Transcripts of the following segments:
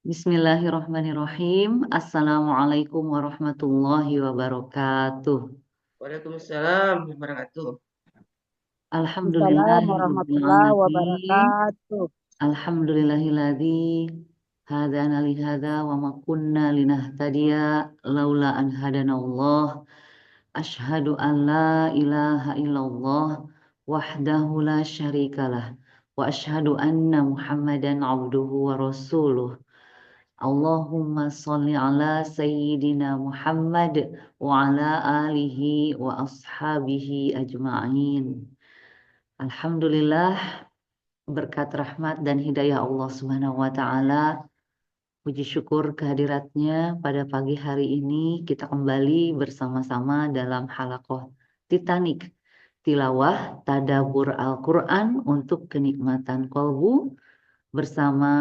Bismillahirrahmanirrahim. Assalamualaikum warahmatullahi wabarakatuh. Waalaikumsalam warahmatullahi wabarakatuh. Alhamdulillah Assalamualaikum rabbil warahmatullahi alamin. wabarakatuh. Alhamdulillahilladzi hadana li hadza wa ma kunna linahtadiya laula an hadanallah. Asyhadu an la ilaha illallah wahdahu la syarikalah wa asyhadu anna Muhammadan abduhu wa rasuluh. Allahumma sholli ala sayyidina Muhammad wa ala alihi wa ashabihi ajma'in. Alhamdulillah, berkat rahmat dan hidayah Allah Subhanahu wa taala, puji syukur kehadiratnya pada pagi hari ini kita kembali bersama-sama dalam halaqah Titanic tilawah tadabbur Al-Qur'an untuk kenikmatan kolbu bersama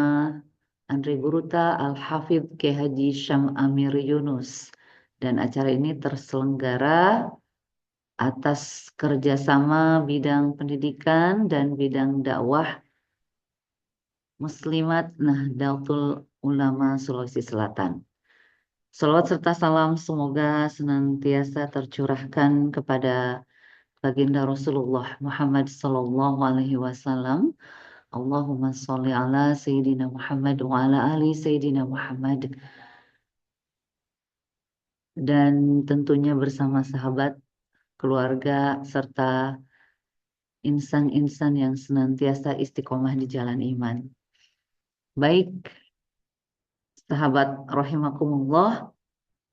Andre Guruta Al-Hafidh K. Haji Syam Amir Yunus. Dan acara ini terselenggara atas kerjasama bidang pendidikan dan bidang dakwah Muslimat Nahdlatul Ulama Sulawesi Selatan. Salawat serta salam semoga senantiasa tercurahkan kepada baginda Rasulullah Muhammad Sallallahu Alaihi Wasallam. Allahumma sholli ala Sayyidina Muhammad wa ala ali Sayyidina Muhammad. Dan tentunya bersama sahabat, keluarga, serta insan-insan yang senantiasa istiqomah di jalan iman. Baik, sahabat rahimakumullah,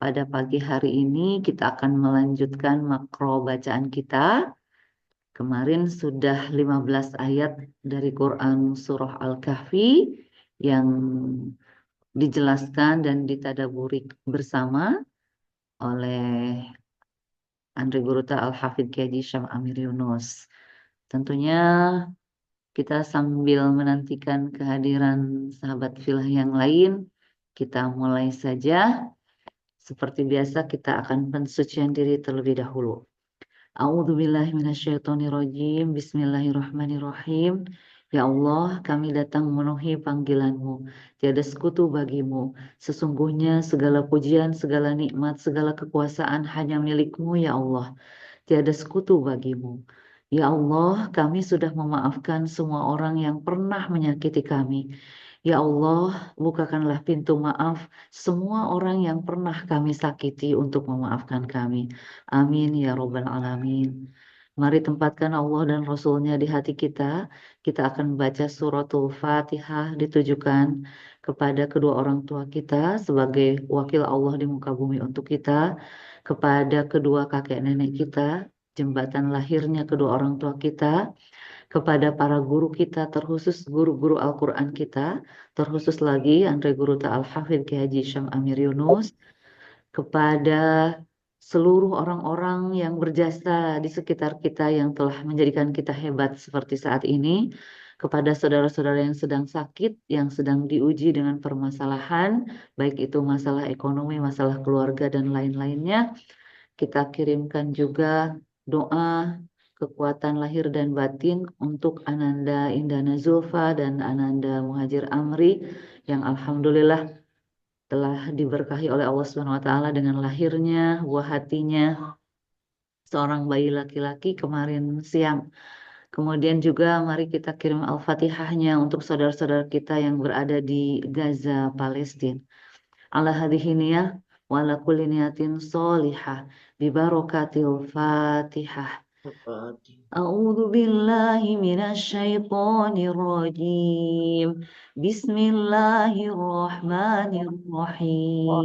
pada pagi hari ini kita akan melanjutkan makro bacaan kita. Kemarin sudah 15 ayat dari Quran Surah Al-Kahfi yang dijelaskan dan ditadaburi bersama oleh Andre Guruta Al-Hafidh Kiai Syam Amir Yunus. Tentunya kita sambil menantikan kehadiran sahabat filah yang lain, kita mulai saja. Seperti biasa kita akan pensucian diri terlebih dahulu. A'udzubillahi minasyaitonirrajim. Bismillahirrahmanirrahim. Ya Allah, kami datang memenuhi panggilan-Mu. Tiada sekutu bagimu. Sesungguhnya segala pujian, segala nikmat, segala kekuasaan hanya milik-Mu, ya Allah. Tiada sekutu bagimu. Ya Allah, kami sudah memaafkan semua orang yang pernah menyakiti kami. Ya Allah, bukakanlah pintu maaf semua orang yang pernah kami sakiti untuk memaafkan kami. Amin ya Robbal Alamin. Mari tempatkan Allah dan Rasulnya di hati kita. Kita akan baca suratul Fatihah ditujukan kepada kedua orang tua kita sebagai wakil Allah di muka bumi untuk kita, kepada kedua kakek nenek kita, jembatan lahirnya kedua orang tua kita, kepada para guru kita, terkhusus guru-guru Al-Quran kita, terkhusus lagi Andre Guru Al-Hafidh Kiai Haji Syam Amir Yunus, kepada seluruh orang-orang yang berjasa di sekitar kita yang telah menjadikan kita hebat seperti saat ini, kepada saudara-saudara yang sedang sakit, yang sedang diuji dengan permasalahan, baik itu masalah ekonomi, masalah keluarga, dan lain-lainnya. Kita kirimkan juga doa kekuatan lahir dan batin untuk Ananda Indana Zulfa dan Ananda Muhajir Amri yang alhamdulillah telah diberkahi oleh Allah Subhanahu wa taala dengan lahirnya buah hatinya seorang bayi laki-laki kemarin siang. Kemudian juga mari kita kirim Al-Fatihahnya untuk saudara-saudara kita yang berada di Gaza, Palestina. Ala hadhihi niyah wa ala kulli niyatin sholihah bi barakatil Fatihah. Al-Fatihah. A'udzu billahi minasy syaithanir rajim. Bismillahirrahmanirrahim.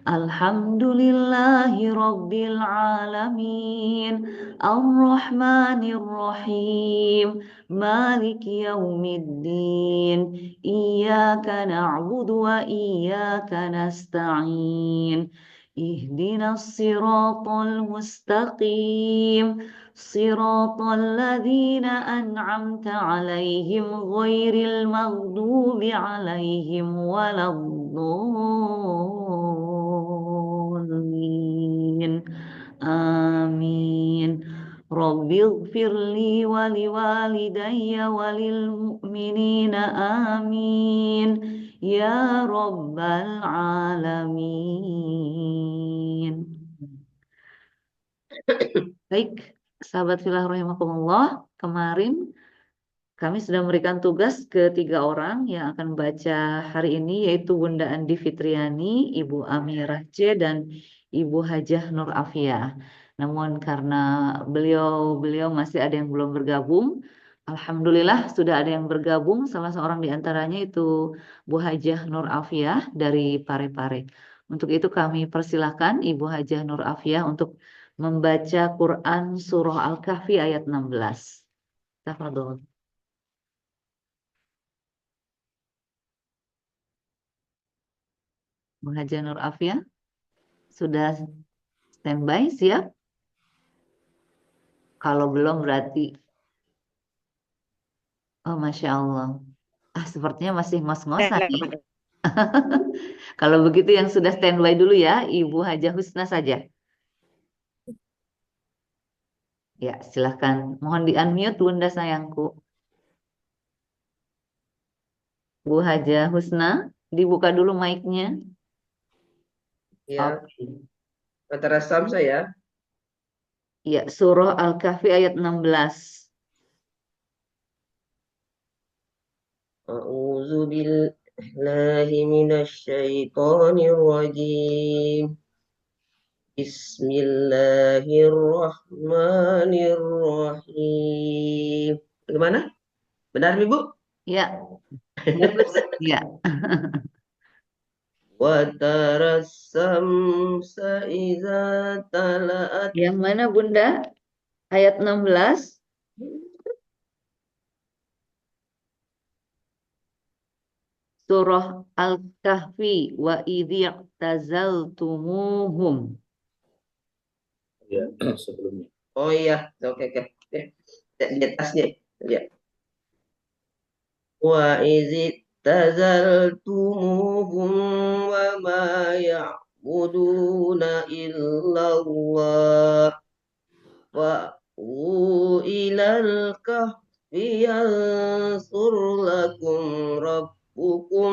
Alhamdulillahi rabbil alamin. Ar-Rahmanir Rahim. Maliki yaumiddin. Iyyaka na'budu wa iyyaka nasta'in. Ihdinas siratal mustaqim. صراط الذين أنعمت عليهم غير المغضوب عليهم ولا الضالين آمين رب اغفر لي ولوالدي وللمؤمنين آمين Ya Rabbal Alamin. Baik, sahabat filah rahimakumullah, kemarin kami sudah memberikan tugas ke 3 orang yang akan baca hari ini, yaitu Bunda Andi Fitriani, Ibu Amirah C, dan Ibu Hajah Nur Afiah. Namun karena beliau masih ada yang belum bergabung, Alhamdulillah sudah ada yang bergabung. Salah seorang di antaranya itu Bu Hajah Nur Afiah dari Parepare. Untuk itu kami persilahkan Ibu Hajah Nur Afiah untuk membaca Quran Surah Al-Kahfi ayat 16. Tafadhol. Bu Hajah Nur Afiah sudah standby siap? Kalau belum berarti, oh Masya Allah. Sepertinya masih ngos-ngosan ya. Kalau begitu yang sudah standby dulu ya, Ibu Hajah Husna saja. Ya, silahkan. Mohon di-unmute Bunda sayangku. Bu Hajah Husna, dibuka dulu mic-nya. Ya, Oke. antara Sam saya. Ya, Surah Al-Kahfi ayat 16. A'udzu billahi minasy syaithanir rajim. Bismillahirrahmanirrahim. Bagaimana? Benar, Ibu? Ya, bagus. Ya. Wa tarasamsa iza tala'at. Yang mana Bunda? Ayat 16. Surah Al-Kahfi wa idhi'tazaltumuhum. Ya, sebelumnya. Oh iya, oke oke. Oke. Di atasnya. Ya. Wa izit tazaltumuhum wa ma ya'buduna illallah wa ilal kahfi yansur lakum rabbukum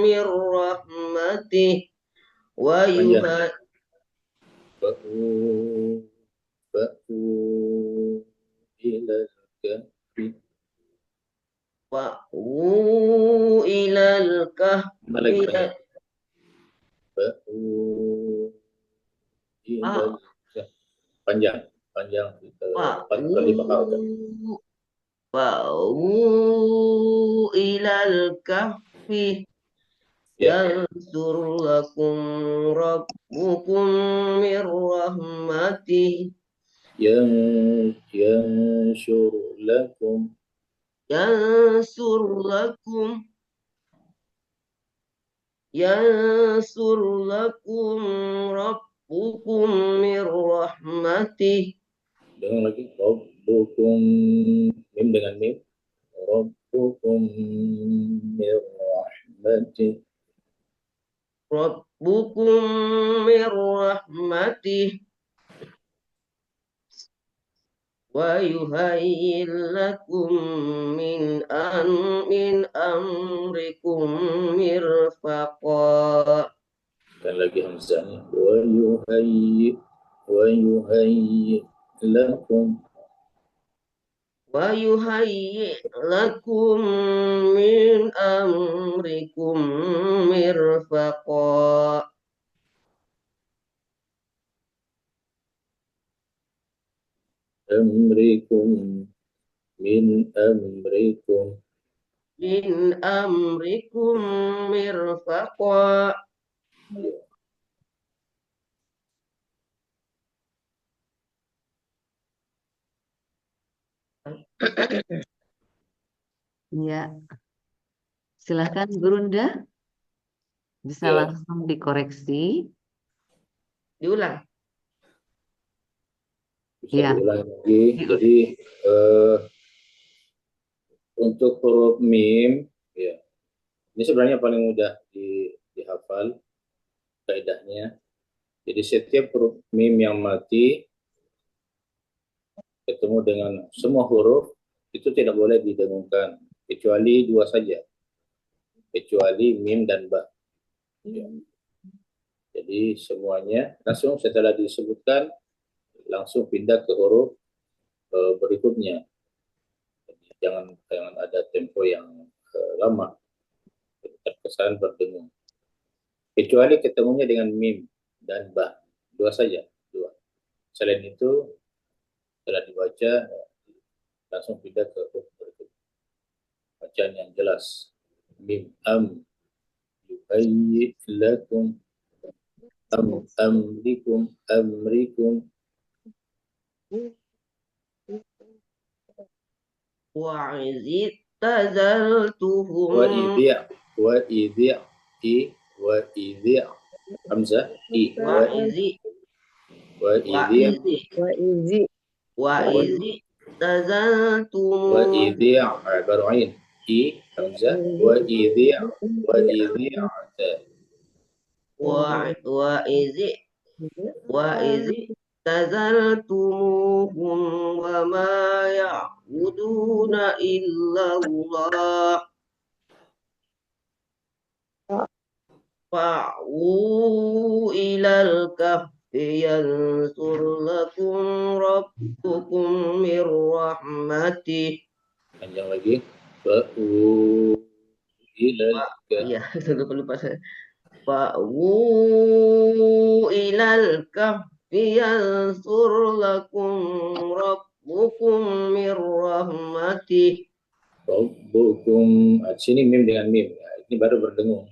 mir rahmatih wa Panjang. yuha Ba'u ba'u ilal kahfi. wa ilal kahfi Balik panjang. Ba'u ilal kahfi. Panjang. Panjang. wa 4 kali bakal. ilal kahfi Ya. yansur lakum rabbukum mir rahmatih Yang syur lakum. yansur lakum yansur lakum rabbukum mir rahmatih Dengan lagi. Rabbukum. Mim dengan mim. Rabbukum mir rahmatih. rabbukum mir rahmatih wa yuhayyi lakum min amrikum mirfaqa Dan lagi hamzahnya. Wa yuhayyi lakum. wa yuhayyi lakum min amrikum mirfaqa Amrikum min amrikum. min amrikum mirfaqa. Ya, silahkan Gurunda bisa Ya, langsung dikoreksi. Diulang. bisa Ya, diulang lagi. Jadi untuk huruf mim, ya, ini sebenarnya paling mudah dihafal kaidahnya. Jadi setiap huruf mim yang mati ketemu dengan semua huruf itu tidak boleh didengungkan kecuali 2 saja. kecuali mim dan ba. Ya. Jadi semuanya langsung setelah disebutkan langsung pindah ke huruf berikutnya. Jadi jangan ada tempo yang lama, terkesan berdengung. Kecuali ketemunya dengan mim dan ba, dua saja, dua. Selain itu setelah dibaca langsung pindah ke huruf berikutnya. Bacaan yang jelas. Mim yuhayyi lakum amrikum وإذ اعتزلتهم wa idhi hamzah وإذ اعتزلتم baru ain hamzah wa idhi وإذ اعتزلتموهم وما يعبدون إلا الله فأووا إلى الكهف ينشر لكم ربكم من رحمته. Panjang lagi. Fa'u ilal Ya, lupa saya. Fa'u ilal kahfi yansur lakum rabbukum min rahmatih. Rabbukum. Sini mim dengan mim. Ya, ini baru berdengung.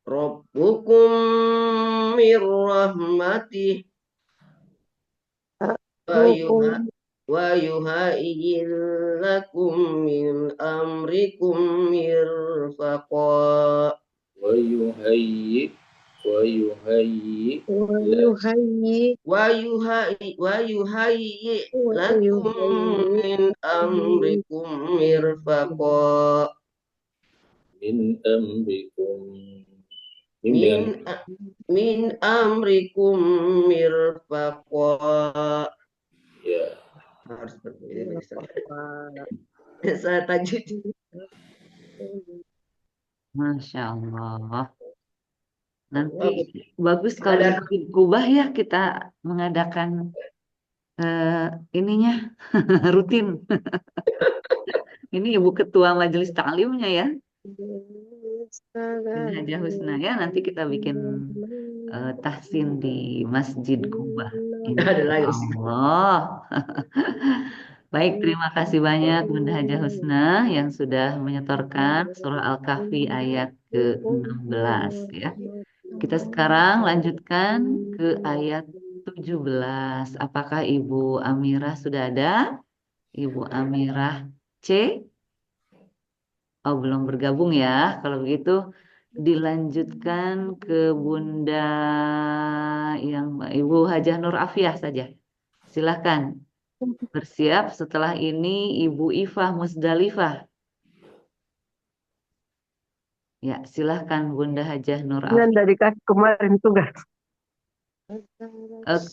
Rabbukum min rahmatih. Wa yuhayyil lakum min amrikum mirfaqa. Wa yuhayyi lakum min amrikum mirfaqa. min amrikum. Min amrikum mirfaqa. Ya. Harus berbeda. Saya tajwid. Masya Allah. Nanti bagus kalau di Kubah ya kita mengadakan ininya rutin. Ini Ibu Ketua Majelis Taklimnya ya. Hajah Husna ya. Nanti kita bikin tahsin di Masjid Kubah. Allah. Baik, terima kasih banyak Bunda Hajah Husna yang sudah menyetorkan surah Al-Kahfi ayat ke-16 ya. Kita sekarang lanjutkan ke ayat 17. Apakah Ibu Amirah sudah ada? Ibu Amirah C? Oh, belum bergabung ya. Kalau begitu dilanjutkan ke Bunda yang Ibu Hajah Nur Afiah saja. Silakan. Bersiap setelah ini Ibu Ifah Musdalifah. Ya, silahkan Bunda Hajah Nur Afiah. Dari kemarin tugas.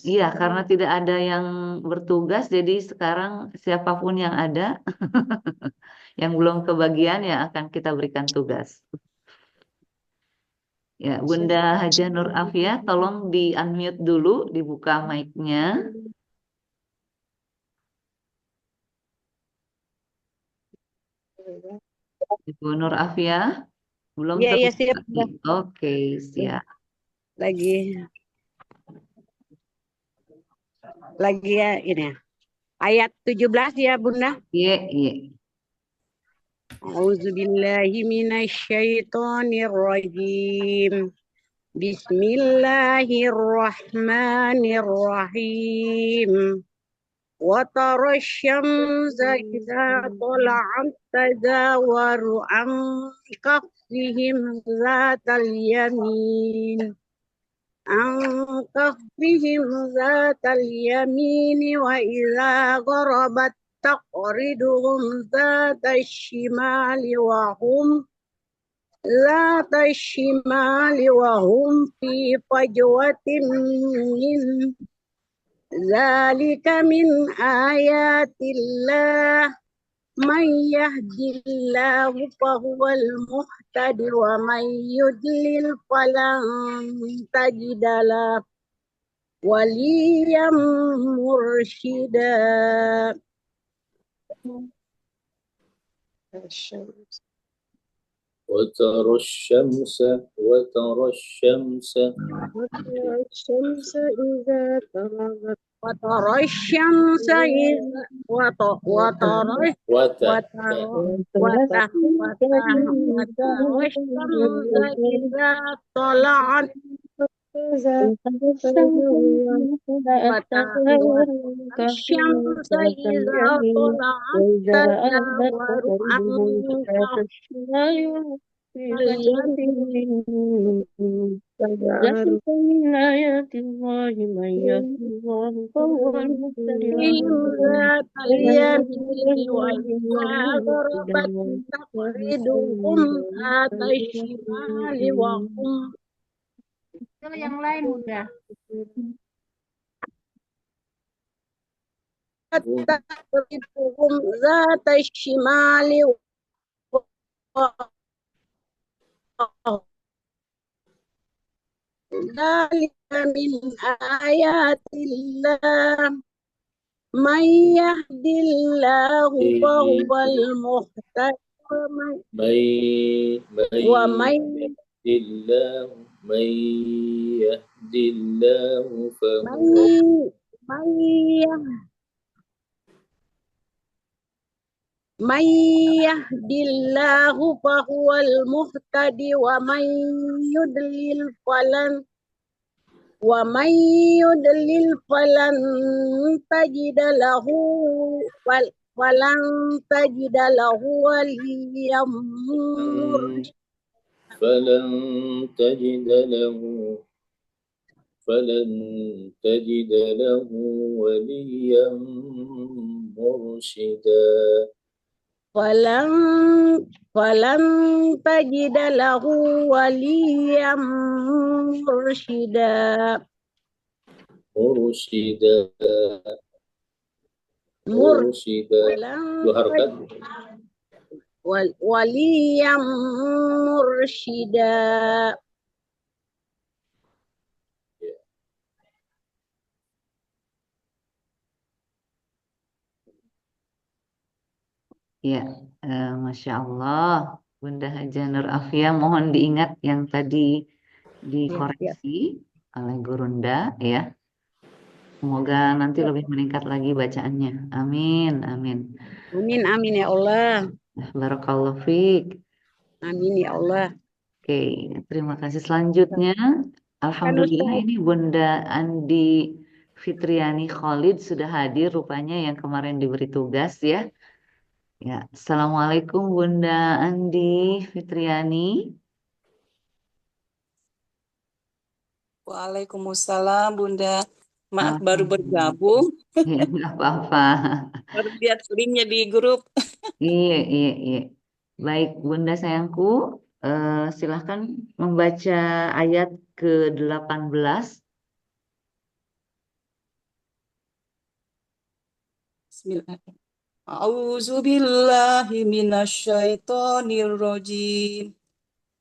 Iya, karena tidak ada yang bertugas, jadi sekarang siapapun yang ada, yang belum kebagian ya akan kita berikan tugas. Ya, Bunda Hajah Nur Afiah, tolong di unmute dulu, dibuka mic-nya. Ibu Nur Afiah, belum Iya, terbuka. siap. Oke, siap. Lagi ya ini. Ayat 17 ya, Bunda. Iya. A'udzubillahi minasyaitonirrajim. Bismillahirrahmanirrahim. Wa tara syamsa idza tala'at tazawaru an kafihim zatal yamin. ذات اليمين وإذا غربت تقرضهم ذات الشمال وهم في فجوة من ذلك من آيات الله من يهد الله فهو المهتد ومن يضلل فلن تجد له وليا مرشدا. وترى الشمس وترى الشمس وترى الشمس إذا وترى الشمس إذا طلعت الشمس إذا طلعت تزاور عن ذلك من آيات الله من يهد الله فهو المهتدي ذات اليمين وإذا غربت تقرضهم ذات الشمال وهم yang lain udah. تقرضهم ذات الشمال ذلك من آيات الله من يهد الله فهو المهتد ومن يهد الله فهو من يهد الله فهو المهتد ومن يضلل فلن تجد له وليا مرشدا. فلن تجد له وليا مرشدا. فلن تجد له وليا مرشدا. Dua harakat. وليا مرشدا. Ya, Masya Allah, Bunda Haja Nur Afia, mohon diingat yang tadi dikoreksi oleh Gurunda, ya. Semoga nanti lebih meningkat lagi bacaannya. Amin, amin. Amin, amin ya Allah. Barakallahu fiik. Amin ya Allah. Oke, terima kasih. Selanjutnya, alhamdulillah ini Bunda Andi Fitriani Khalid sudah hadir rupanya yang kemarin diberi tugas ya. Ya, Assalamualaikum Bunda Andi Fitriani. Waalaikumsalam Bunda. Maaf baru bergabung. Ya, nggak apa-apa. Baru lihat linknya di grup. Iya, iya, iya. Baik, Bunda sayangku, silahkan membaca ayat ke-18. Bismillahirrahmanirrahim. A'udzubillahi minasyaitonirrajim.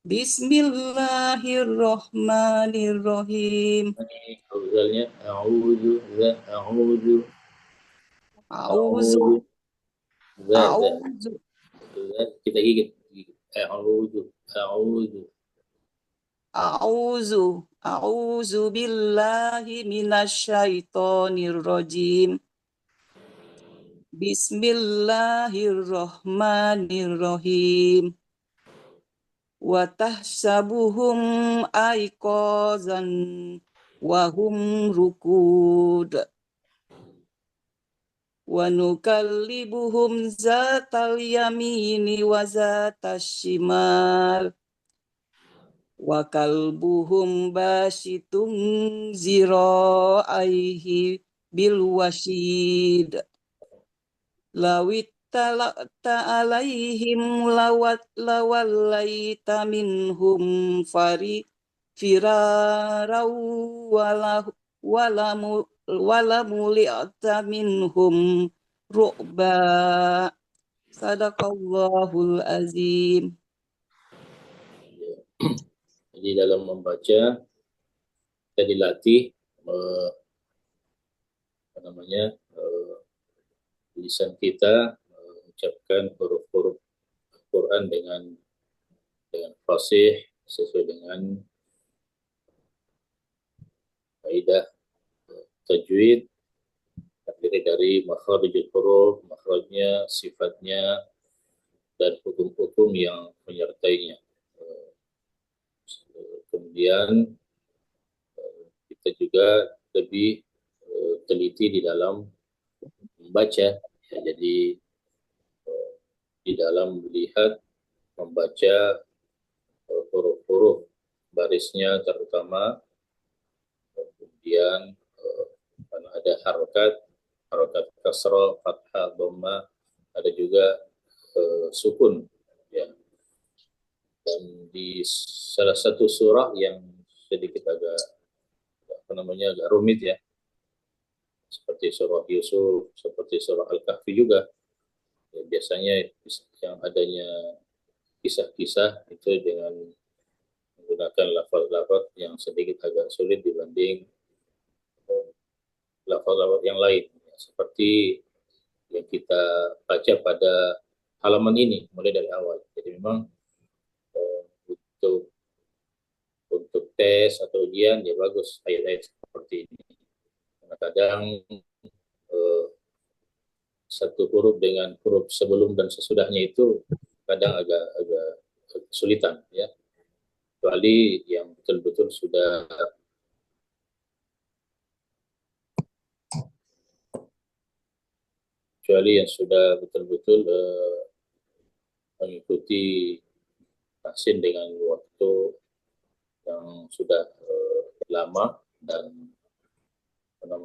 Bismillahirrahmanirrahim. A'udzu kita gigit. A'udzu billahi minasyaitonirrajim. Bismillahirrahmanirrahim. Wa tahsabuhum aiqazan wa hum rukud. Wa nukallibuhum zatal yamini wa zatas shimal. Wa kalbuhum basyitun zira'aihi bil wasid. Lawit talaqta alaihim lawallaita minhum firarau walamuli'ta minhum ru'ba. Sadaqallahul azim. Ya. Jadi dalam membaca kita dilatih lisan kita mengucapkan huruf-huruf Quran dengan fasih sesuai dengan kaidah tajwid, terdiri dari makharijul huruf, makhrajnya, sifatnya, dan hukum-hukum yang menyertainya. Kemudian kita juga lebih teliti di dalam membaca, ya, jadi di dalam melihat, membaca huruf-huruf barisnya terutama, kemudian karena ada harokat kasrah, fathah, dhamma, ada juga sukun, ya. Dan di salah satu surah yang sedikit agak agak rumit, ya, seperti surah Yusuf, seperti surah Al-Kahfi juga, ya, biasanya yang adanya kisah-kisah itu dengan menggunakan lafaz-lafaz yang sedikit agak sulit dibanding lafaz-lafaz yang lain, ya, seperti yang kita baca pada halaman ini mulai dari awal. Jadi memang untuk tes atau ujian ya bagus ayat-ayat seperti ini. Karena kadang satu huruf dengan huruf sebelum dan sesudahnya itu kadang agak kesulitan, ya. Kecuali yang betul-betul sudah betul-betul mengikuti tahsin dengan waktu yang sudah lama dan dengan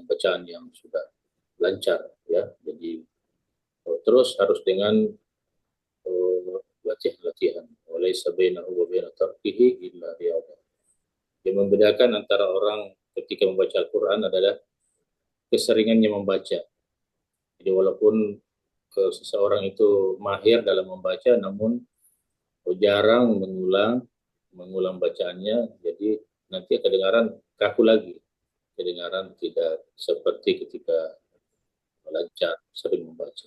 bacaan yang sudah lancar, ya. Jadi terus harus dengan latihan. Walaysa bainahu wa baina tarkihi illa riyadhah. Yang membedakan antara orang ketika membaca Al-Quran adalah keseringannya membaca. Jadi walaupun seseorang itu mahir dalam membaca, namun jarang mengulang bacaannya, jadi nanti kedengaran kaku lagi, kedengaran tidak seperti ketika lancar sering membaca.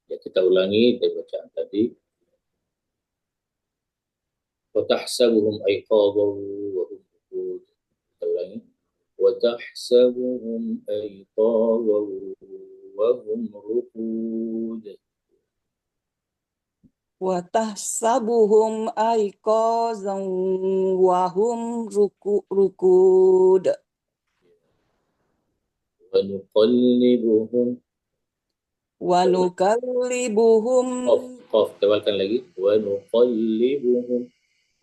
Ya, kita ulangi dari bacaan tadi. وَتَحْسَبُهُمْ أَيْقَاظًا وَهُمْ رُقُودٌ. Kita ulangi. وَتَحْسَبُهُمْ أَيْقَاظًا وَهُمْ رُقُودٌ. Wa tahsabuhum aiqazan wa hum rukud. وَنُقَلِّبُهُمْ. Wa nukallibuhum. Qaf, tebalkan lagi.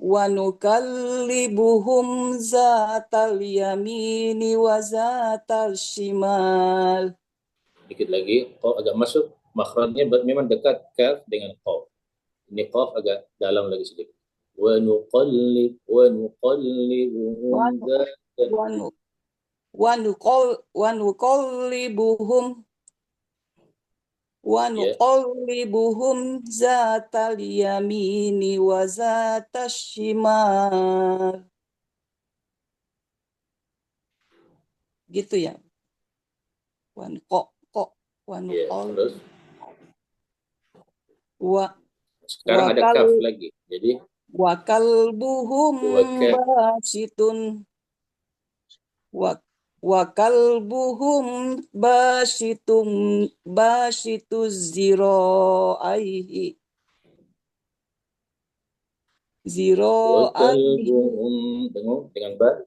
وَنُكَلِّبُهُمْ ذَاتَ الْيَمِينِ وَذَاتَ الشِّمَالِ. Dikit lagi, qaf agak masuk, makhrajnya memang dekat kaf dengan qaf. Ini qaf agak dalam lagi sedikit. وَنُقَلِّبُهُمْ zatal yamini wa zatal shimal. Gitu ya. Terus sekarang ada kaf lagi. Jadi wa kalbuhum basitun wa kalbuhum basituz zira'aihi. Dengung dengan ba.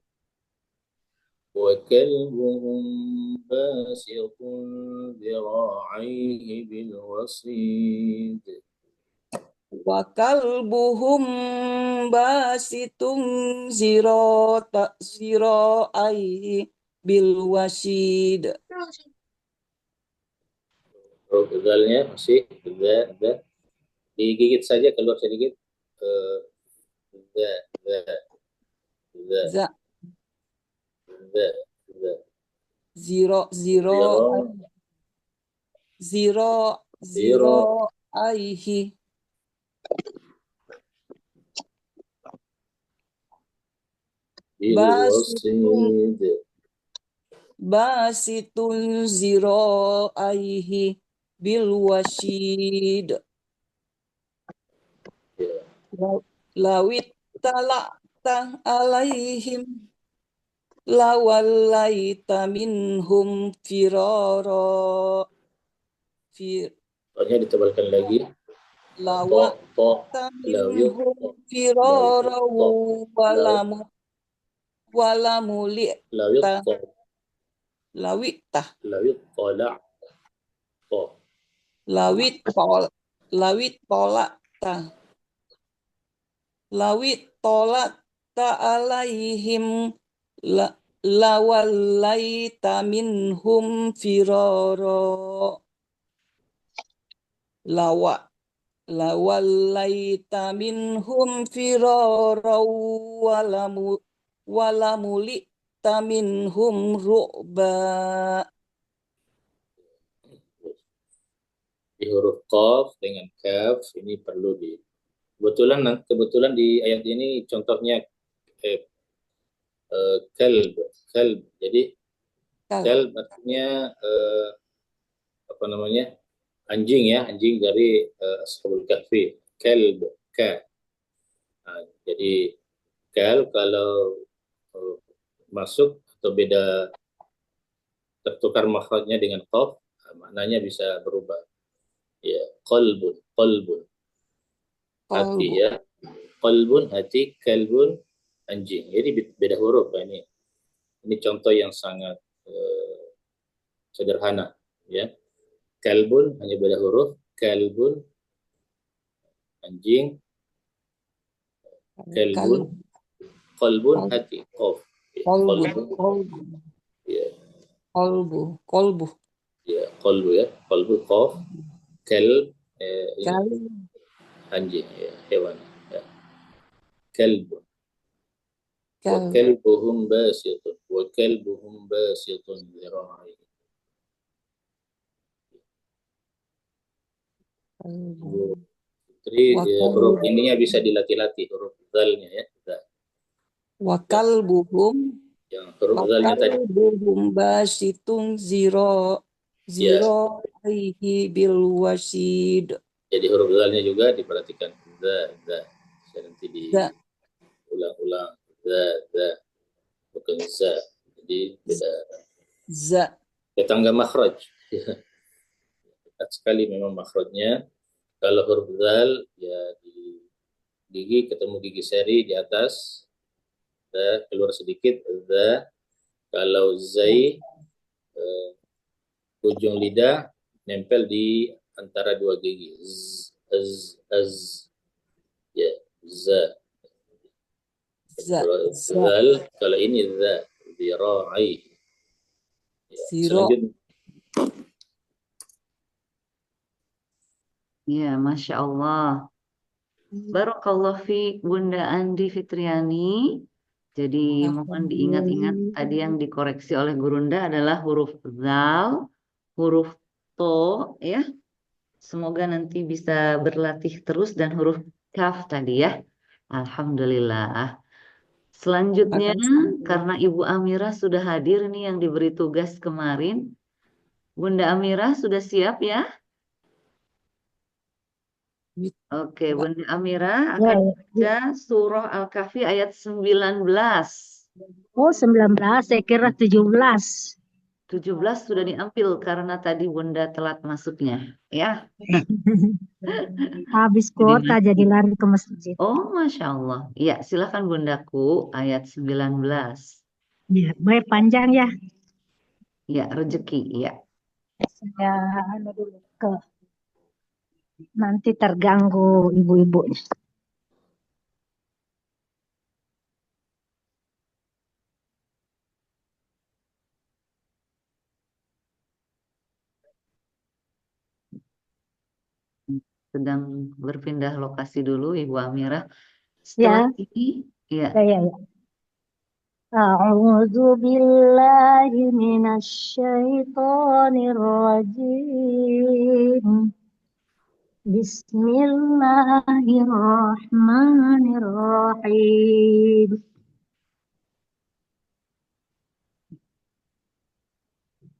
Wa kalbuhum basitun zira'aihi bil wasid. Wa kalbuhum basitun zira'aihi bil wasid. Zalnya masih digigit saja, keluar sedikit. Zero zira'aihi basitun bilwasid. basitun zira'aihi bil wasyid Ya. lawit talakta alaihim lawallaita minhum firara fir Soalnya ditebalkan lagi. lawa To lawit minhum firara to walamu walamuli lawit to lawita lawit tola to lawit tolak ta alaihim lawallaita minhum firara lawallaita minhum firara walamulita minhum ru'ba. di huruf qaf dengan kaf ini perlu kebetulan di ayat ini contohnya kalb. Jadi kalb artinya apa namanya? Anjing ya, anjing dari Ashabul Kahfi. Kalb, ka. Nah, jadi kalau masuk atau beda tertukar makhrajnya dengan qaf, maknanya bisa berubah. Ya, qalbun hati ya. Qalbun hati, kalbun anjing. Jadi beda huruf ini. Ini contoh yang sangat sederhana ya. Kalbun hanya beda huruf, kalbun anjing, kalbun qalbun hati, qaf. Kolbu Ya. kolbu Ya, qalbu ya. Qalbu qaf, kalb anjing ya, hewan ya. Kalbun wa kalbuhum basitun dhira'i. Jadi huruf ininya bisa dilatih-latih, huruf zalnya ya. wa kalbuhum Yang huruf zalnya tadi. kalbuhum basitun zira'aihi bil wasid. Jadi huruf zalnya juga diperhatikan. Za. Saya nanti diulang-ulang. Za. Bukan za. Jadi beda. Za. Tetangga makhraj. Dekat sekali memang makhrajnya. Kalau huruf zal ya di gigi ketemu gigi seri di atas. Za keluar sedikit. Za. Kalau zai ujung lidah nempel di antara dua gigi. Ya, za. Zal, kalau ini za, dhira'i. Ya, selanjutnya. Ya, Masya Allah. Barakallah fi Bunda Andi Fitriani. Jadi mohon diingat-ingat tadi yang dikoreksi oleh Gurunda adalah huruf zal, huruf to ya. Semoga nanti bisa berlatih terus dan huruf kaf tadi ya. Alhamdulillah. Selanjutnya karena Ibu Amira sudah hadir nih yang diberi tugas kemarin. Bunda Amira sudah siap ya? Oke, Bunda Amira akan baca surah Al-Kahfi ayat 19. Oh, 19, saya kira 17. 17 sudah diambil karena tadi Bunda telat masuknya, ya. Habis kuota jadi lari ke masjid. Oh, Masya Allah. Ya, silakan Bundaku ayat 19. Ya, baik panjang ya. Ya, rezeki, ya. Saya dulu ke nanti terganggu ibu-ibu. Sedang berpindah lokasi dulu Ibu Amira. Setelah ini, ya. Ya. A'udzu billahi minasy syaithanir rajim. Bismillahirrahmanirrahim.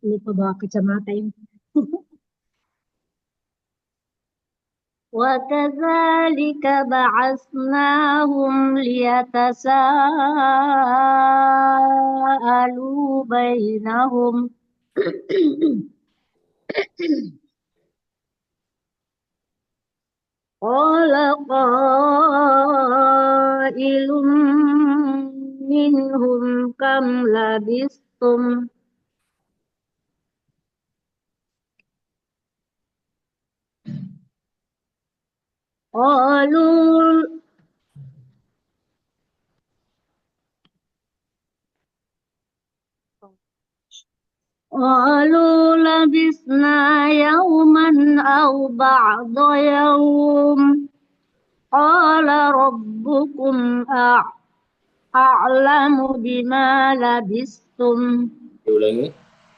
Lupa bawa kacamata ini. وكذلك بعثناهم ليتساءلوا بينهم قال قائل منهم كم لبثتم قالوا لبثنا يوما أو بعض يوم قال ربكم أعلم بما لبثتم Diulangi.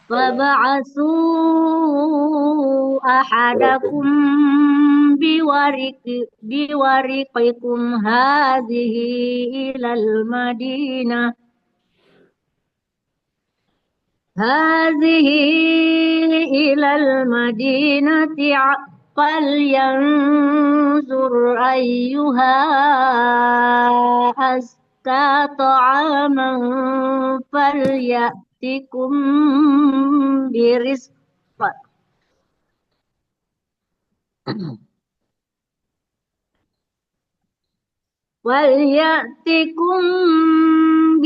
فبعثوا أحدكم بورقكم هذه إلى المدينة فلينظر أيها أزكى طعاما فليأتكم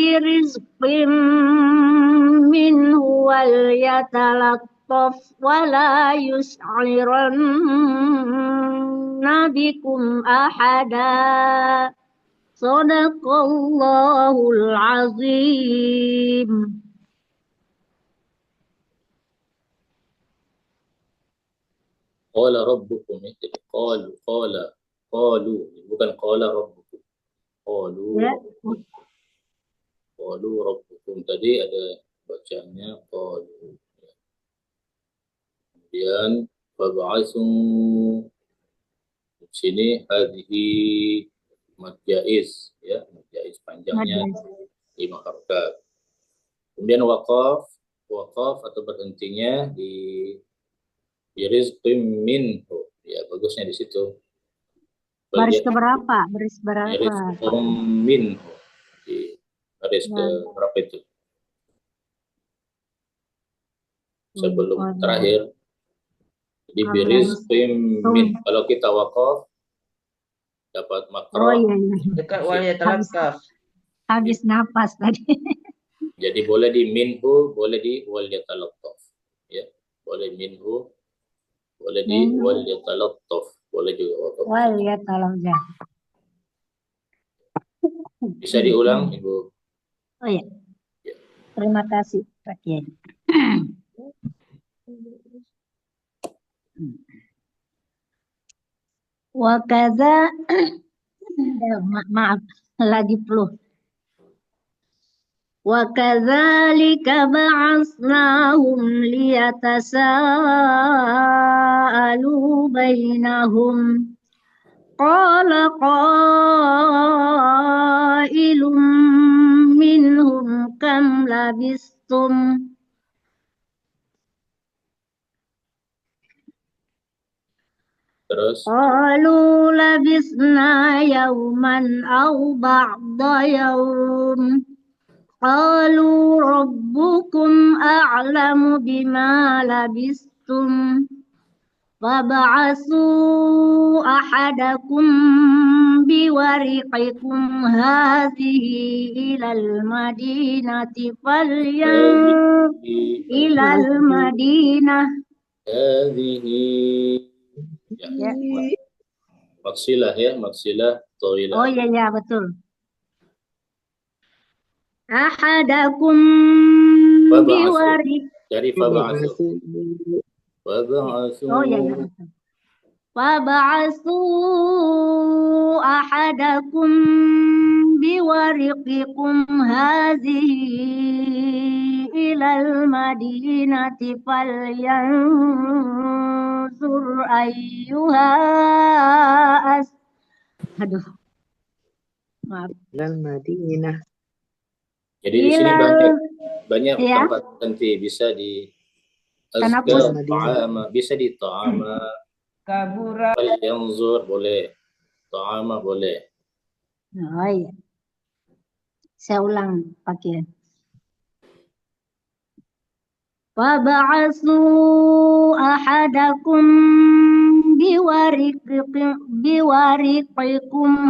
برزق منه وليتلطف ولا يشعرن بكم أحدا صدق الله العظيم. Qala rabbukum itu qalu bukan qala rabbukum. Qalu rabbukum tadi ada bacanya qalu. Kemudian fab'atsu di sini hadhihi mad jaiz ya, mad jaiz panjangnya 5 harakat. Kemudian waqaf atau berhentinya di rizqim minhu ya, bagusnya di situ. Baris keberapa? Rizqim minhu di baris ke berapa itu? Sebelum terakhir. Jadi birizqim min. Kalau kita waqaf dapat makro. Dekat wal yatalaqqaf. Habis napas tadi. Jadi boleh di minhu, boleh di wal yatalaqqaf. Ya, boleh minhu, boleh di wal yatalaqqaf, boleh juga waqaf. Wal yatalaqqaf. Bisa diulang, Ibu? Oh ya. Terima kasih, Pak Kiai. Wakaza maaf lagi flu. Wakadzalika ba'atsnahum liyatasaalu bainahum qala qailum minhum kam labistum Terus qalu labisna yawman aw ba'da yawm qalu rabbukum a'lamu bima labistum fab'asu ahadakum biwariqikum hadhihi ilal madinati ilal madinah hadhihi ya. Maksilah ya, maksilah tawilah. Oh ya betul. Ahadakum biwari dari fab'asu. Oh ya betul. Fab'asu ahadakum biwariqikum hadhihi ilal madinati falyanzur ينظر أيها aduh, maaf. Dan Madinah. Jadi di sini banyak Ya. tempat nanti bisa di Tanafus. azkar ta'ama, bisa di ta'ama, fal yanzur boleh, ta'ama boleh. Oh iya. Saya ulang pakai. Fab'asu ahadakum biwariqikum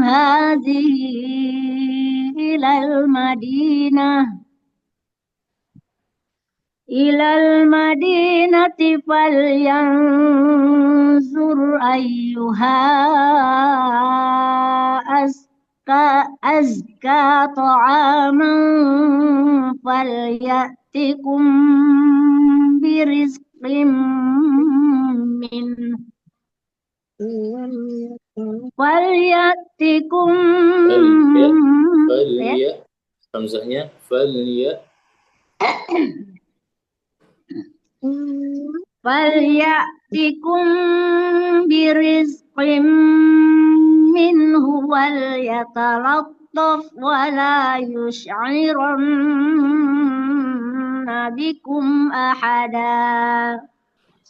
hadhihi ilal madinati falyanzur ayyuha azka ta'aman falyatikum birizqim min falyatikum Falya hamzahnya falya falyatikum birizqim minhu walyatalattaf wala yush'iranna bikum ahada.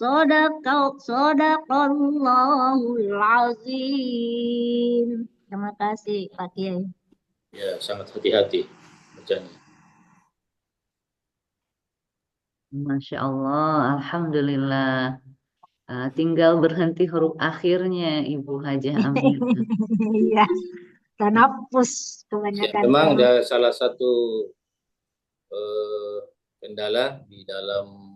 Sadaqallahul azim. Terima kasih Pak Kiai. ya, sangat hati-hati bacanya. Masya Allah, Alhamdulillah. Tinggal berhenti huruf akhirnya, Ibu Hajah Aminah. Iya, tanafus Ya, kebanyakan. memang ada salah satu kendala di dalam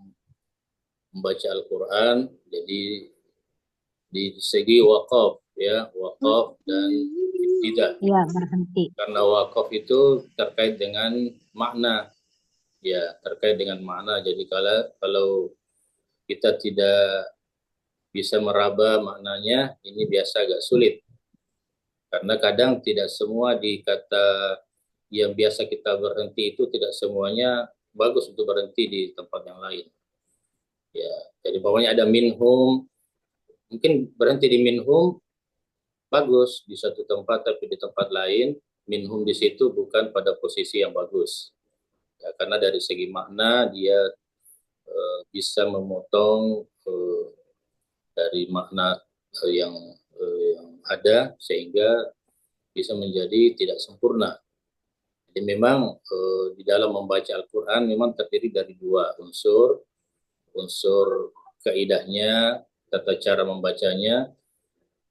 membaca Al-Quran, jadi di segi wakaf ya, wakaf dan ibtidah. Iya, berhenti. Karena wakaf itu terkait dengan makna, ya terkait dengan makna. Jadi kalau kita tidak bisa meraba maknanya, ini biasa agak sulit. Karena kadang tidak semua di kata yang biasa kita berhenti itu tidak semuanya bagus untuk berhenti di tempat yang lain. Ya, jadi pokoknya ada minhum, mungkin berhenti di minhum bagus di satu tempat, tapi di tempat lain minhum di situ bukan pada posisi yang bagus. Ya, karena dari segi makna dia bisa memotong dari makna yang ada sehingga bisa menjadi tidak sempurna. Jadi memang di dalam membaca Al-Quran memang terdiri dari dua unsur kaidahnya, tata cara membacanya,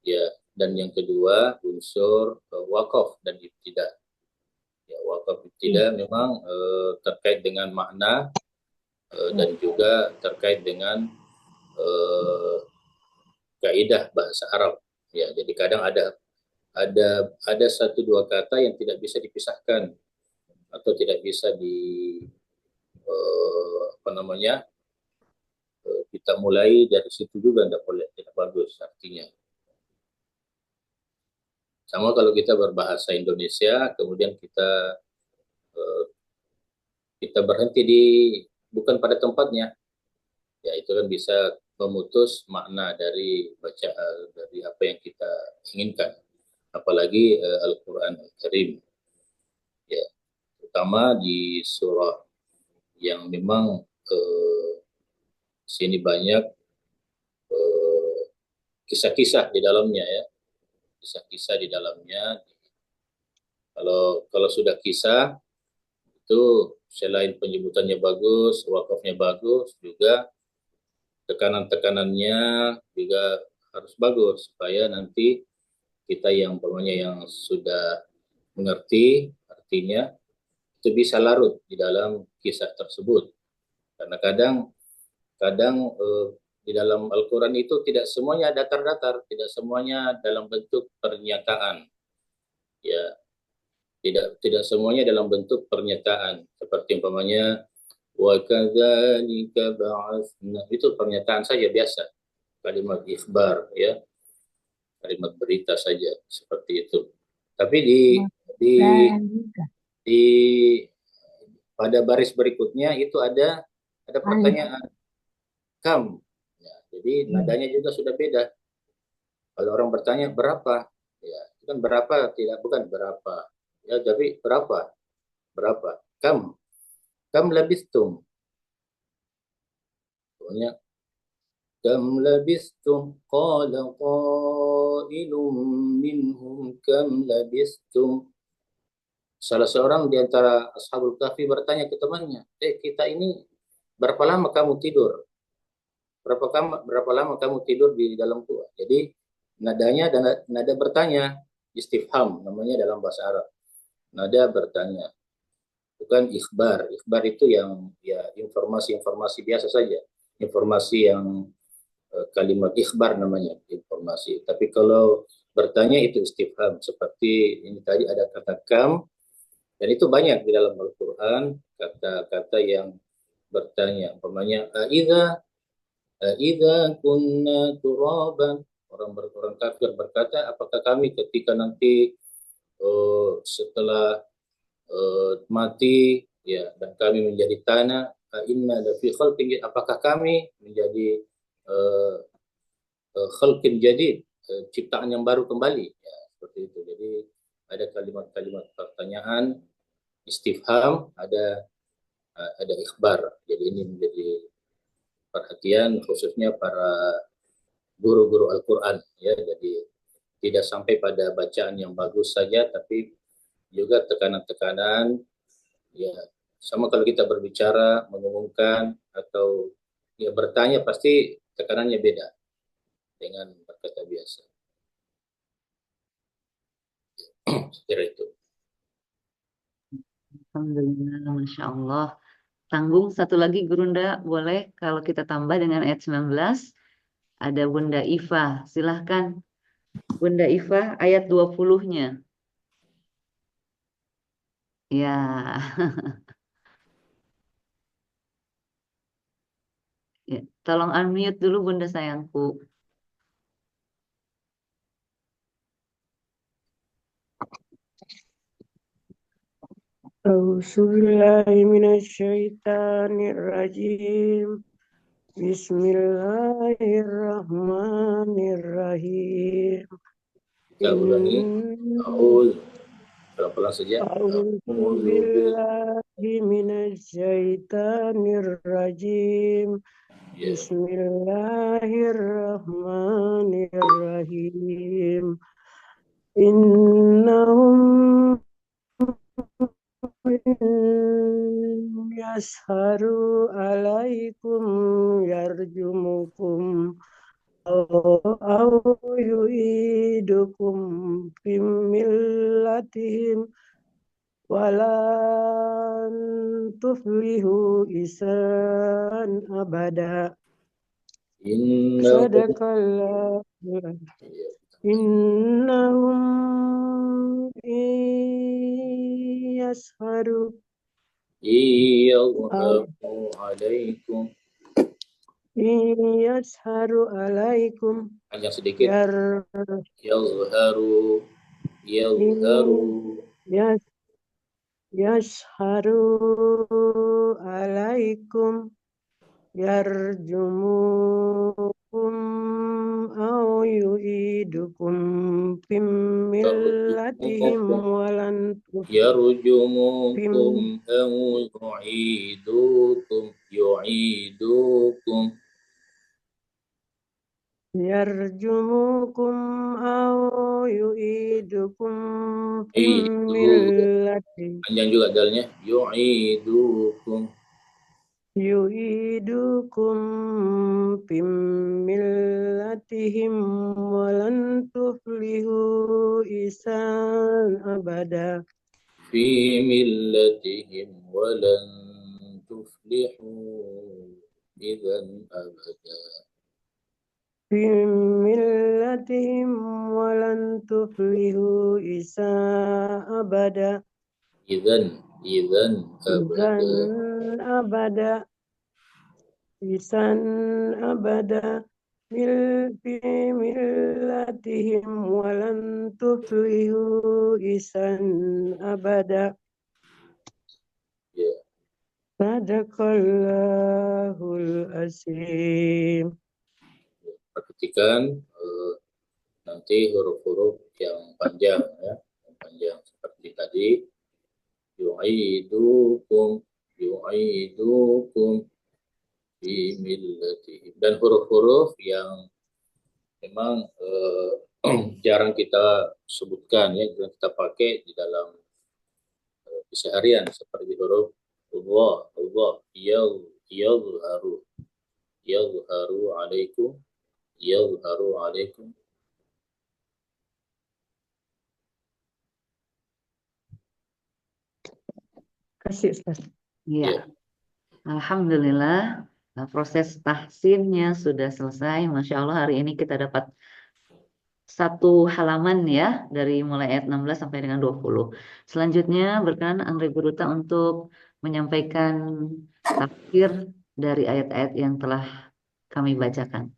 ya, dan yang kedua unsur wakaf dan ibtidah. Ya, wakaf ibtidah memang terkait dengan makna dan juga terkait dengan kaidah bahasa Arab. Ya, jadi kadang ada satu dua kata yang tidak bisa dipisahkan atau tidak bisa kita mulai dari situ juga tidak bagus artinya. Sama kalau kita berbahasa Indonesia, kemudian kita berhenti bukan pada tempatnya, ya itu kan bisa memutus makna dari bacaan dari apa yang kita inginkan. Apalagi Al-Quran Al-Karim, ya, terutama di surah yang memang sini banyak kisah-kisah di dalamnya, ya, kisah-kisah di dalamnya. Kalau sudah kisah itu selain penyebutannya bagus, wakafnya bagus, juga tekanan-tekanannya juga harus bagus supaya nanti kita yang sudah mengerti artinya itu bisa larut di dalam kisah tersebut. Karena kadang di dalam Al-Quran itu tidak semuanya datar-datar, tidak semuanya dalam bentuk pernyataan. Ya, tidak semuanya dalam bentuk pernyataan. Seperti umpamanya wa kadzalika ba'atsna, itu pernyataan saja biasa. Kalimat ikhbar, ya. Kalimat berita saja seperti itu. Tapi pada baris berikutnya itu ada pertanyaan kam. Ya, Jadi nadanya juga sudah beda. Kalau orang bertanya berapa, ya itu kan berapa, tidak, bukan berapa, ya tapi berapa, kam labistum, pokoknya kam labistum, qala qailum minhum kam labistum. Salah seorang di antara Ashabul Kahfi bertanya ke temannya, kita ini berapa lama kamu tidur? Berapa lama kamu tidur di dalam gua? Jadi nadanya dan nada bertanya, istifham namanya dalam bahasa Arab. Nada bertanya, bukan ikhbar. Ikhbar itu yang ya informasi-informasi biasa saja. Informasi yang kalimat ikhbar namanya, informasi. Tapi kalau bertanya itu istifham, seperti ini tadi ada kata kam, dan itu banyak di dalam Al-Quran, kata-kata yang bertanya. Umpamanya, Aidza kunna turaban, orang kafir berkata, apakah kami ketika nanti setelah mati ya dan kami menjadi tanah, inna lafi khalqin, apakah kami menjadi khalqin jadid, ciptaan yang baru kembali, ya seperti itu. Jadi ada kalimat-kalimat pertanyaan istifham, ada ikhbar. Jadi ini menjadi perhatian khususnya para guru-guru Al-Quran, ya. Jadi tidak sampai pada bacaan yang bagus saja, tapi juga tekanan-tekanan, ya. Sama kalau kita berbicara, mengumumkan atau ya bertanya, pasti tekanannya beda dengan berkata biasa. Sekira itu. Alhamdulillah, Masya Allah. Tanggung satu lagi Gurunda, boleh kalau kita tambah dengan ayat 19. Ada Bunda Iva, silahkan. Bunda Iva, ayat 20-nya. Ya. Ya, tolong unmute dulu Bunda sayangku. Auzubillahiminasyaitanirrajim. Bismillahirrahmanirrahim. Kita ulangi. A'udzu, pelan-pelan saja. Auzubillahiminasyaitanirrajim. Bismillahirrahmanirrahim. Innahum yasharu alaikum yarjumukum aw yu'idukum fimillatihim walan tuflihu isan abada. Sadaqallah. Innahum yasharu alaikum. Yasharu alaikum. Panjang sedikit. Yazharu. Yasharu alaikum yarjumukum aw yu'idukum fimillatihim walan yarjumukum aw yu'idukum yarjumukum aw yu'idukum fimillatihim. Panjang juga dalnya. Yu'idukum bimillatihim walan tuflihu isan abada. Fi millatihim walan tuflihu idzan abada. Fi millatihim walan tuflihu isan abada. Idzan abada. Isan abada. Fi millatihim walan tuflihu isan abada. Sadaqallahul azim. perhatikan nanti huruf-huruf yang panjang ya, yang panjang seperti tadi yu'idukum fi millatihim, dan huruf-huruf yang memang jarang kita sebutkan ya, jarang kita pakai di dalam keseharian seperti huruf Allah, yadhharu alaikum, Kasih Ustaz. Ya, Ya. Alhamdulillah, proses tahsinnya sudah selesai. Masya Allah, hari ini kita dapat satu halaman ya, dari mulai ayat 16 sampai dengan 20. Selanjutnya berkenan Andre Guruta untuk menyampaikan tafsir dari ayat-ayat yang telah kami bacakan.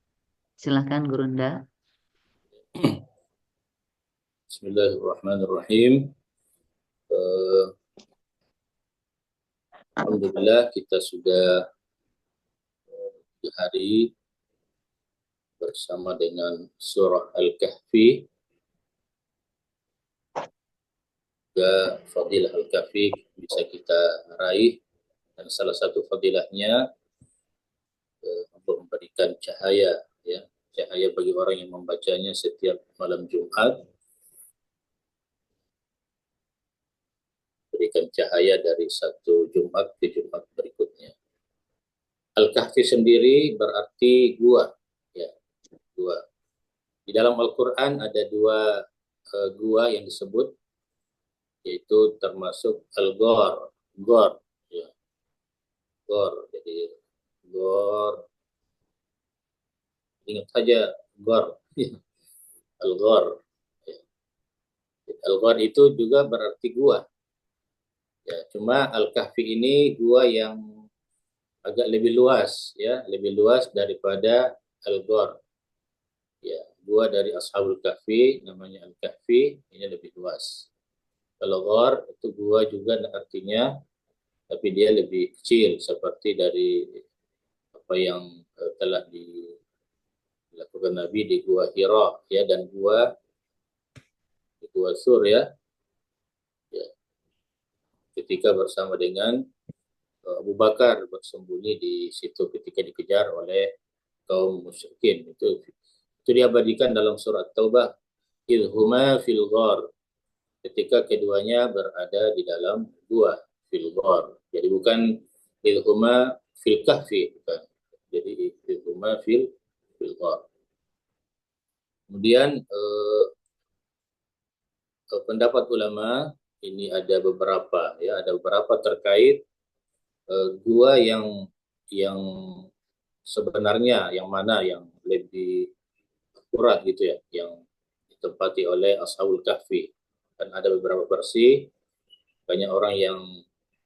Silahkan Gurunda. Bismillahirrahmanirrahim. Alhamdulillah kita sudah 3 hari bersama dengan surah Al-Kahfi. Juga fadilah Al-Kahfi bisa kita raih, dan salah satu fadilahnya untuk memberikan cahaya ya, cahaya bagi orang yang membacanya setiap malam Jumat, berikan cahaya dari satu Jumat ke Jumat berikutnya. Al-Kahfi sendiri berarti gua ya, gua. Di dalam Al-Quran ada 2 gua yang disebut, yaitu termasuk Al-Ghar, ya. Ghar, jadi Ghar, ingat saja Ghar, Al-Ghar. Ya. Al-Ghar itu juga berarti gua. Ya, cuma Al-Kahfi ini gua yang agak lebih luas ya, lebih luas daripada Al-Ghar. Ya, gua dari Ashabul Kahfi namanya Al-Kahfi, ini lebih luas. Kalau Ghar itu gua juga artinya, tapi dia lebih kecil seperti dari apa yang telah dilakukan Nabi di Gua Hira ya, dan di Gua Sur ya. Ya. Ketika bersama dengan Abu Bakar bersembunyi di situ ketika dikejar oleh kaum musyrikin. Itu diabadikan dalam surat Taubah, idhuma fil ghar, ketika keduanya berada di dalam gua, fil ghar. Jadi bukan idhuma fil kahfi, bukan. Jadi idhuma fil ghar. Kemudian pendapat ulama ini ada beberapa ya, ada beberapa terkait gua yang sebenarnya yang mana yang lebih akurat gitu ya, yang ditempati oleh Ashabul Kahfi. Dan ada beberapa versi, banyak orang yang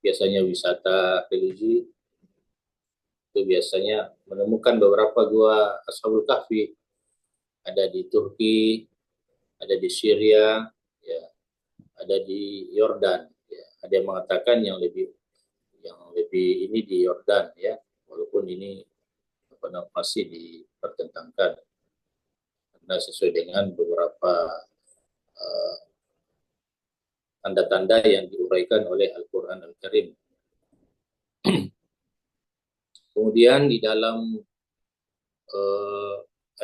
biasanya wisata religi itu biasanya menemukan beberapa gua Ashabul Kahfi, ada di Turki, ada di Syria, ya, ada di Yordan. Ya. Ada yang mengatakan yang lebih ini di Yordan ya, walaupun ini masih dipertentangkan karena sesuai dengan beberapa tanda-tanda yang diuraikan oleh Al-Quran Al-Karim. Kemudian di dalam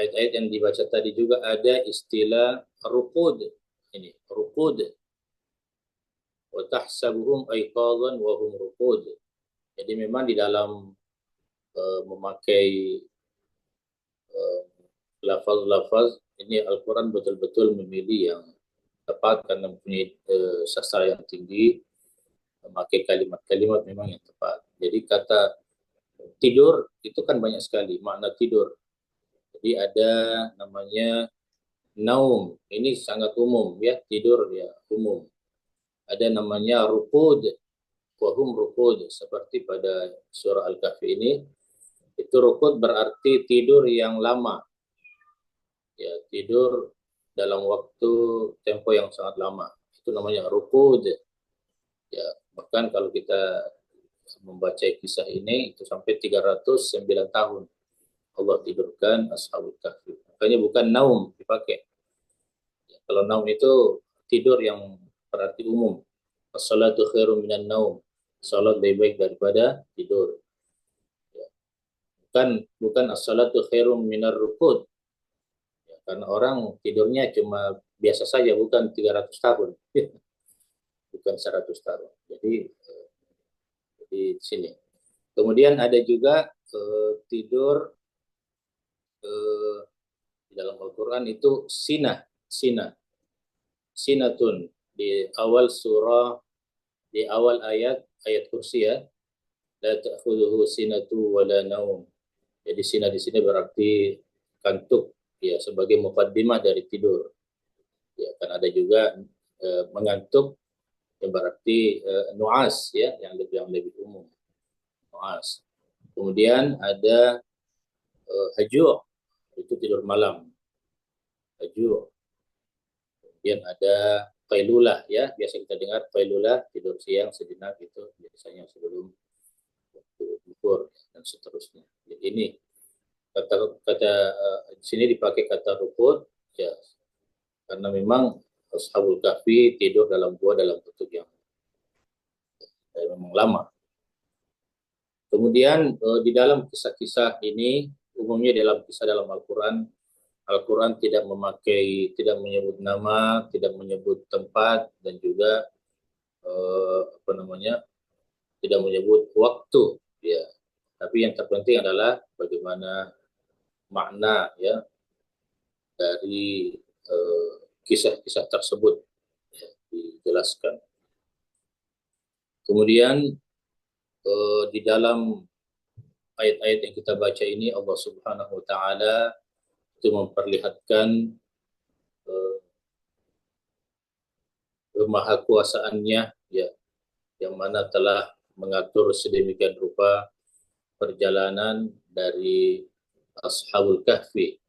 ayat-ayat yang dibaca tadi juga ada istilah ruqud. Ini ruqud. Wa tahsabuhum aiqadhan wa hum ruqud. Jadi memang di dalam memakai lafaz-lafaz ini Al-Quran betul-betul memilih yang tepat karena mempunyai sastra yang tinggi, memakai kalimat-kalimat memang yang tepat. Jadi kata tidur itu kan banyak sekali makna tidur. Jadi ada namanya naum, ini sangat umum ya, tidur ya umum. Ada namanya ruqud, wahum ruqud, seperti pada surah Al-Kahfi ini. Itu ruqud berarti tidur yang lama. Ya, tidur dalam waktu tempo yang sangat lama. Itu namanya ruqud. Ya, bahkan kalau kita membaca kisah ini itu sampai 309 tahun Allah tidurkan Ashabul Kahfi. makanya bukan naum dipakai. Kalau naum itu tidur yang berarti umum. As-salatu khairum minan naum. Salat lebih baik daripada tidur. Ya. Bukan as-salatu khairum minar rukud. Ya, karena orang tidurnya cuma biasa saja, bukan 300 tahun. Bukan 100 tahun. Jadi di sini. Kemudian ada juga tidur di dalam Al-Quran itu sinatun di awal surah, di awal ayat kursi ya, la ta'khudhuhu sinatu wala naum. Jadi sina di sini berarti kantuk ya, sebagai muqaddimah dari tidur. Ya, kan ada juga mengantuk yang berarti nuas ya, yang lebih umum. Nuas. Kemudian ada haju', itu tidur malam. Haju'. Kemudian ada qailulah ya, biasa kita dengar qailulah, tidur siang sejenak, itu biasanya sebelum waktu zuhur dan seterusnya. Jadi ini kata di sini dipakai kata rukud ya, karena memang Ashabul Kahfi tidur dalam gua dalam bentuk yang memang lama. Kemudian di dalam kisah-kisah ini, umumnya dalam kisah dalam Al-Quran tidak menyebut nama, tidak menyebut tempat, dan juga tidak menyebut waktu ya. Tapi yang terpenting adalah bagaimana makna ya dari kisah-kisah tersebut ya, dijelaskan. Kemudian di dalam ayat-ayat yang kita baca ini, Allah Subhanahu wa taala itu memperlihatkan kemahakuasaannya ya, yang mana telah mengatur sedemikian rupa perjalanan dari Ashabul Kahfi,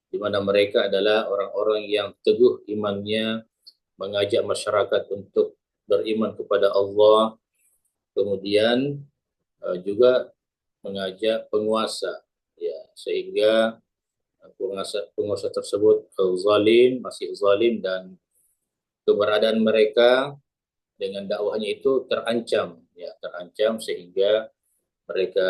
di mana mereka adalah orang-orang yang teguh imannya, mengajak masyarakat untuk beriman kepada Allah, kemudian juga mengajak penguasa ya, sehingga penguasa tersebut masih zalim, dan keberadaan mereka dengan dakwahnya itu terancam sehingga mereka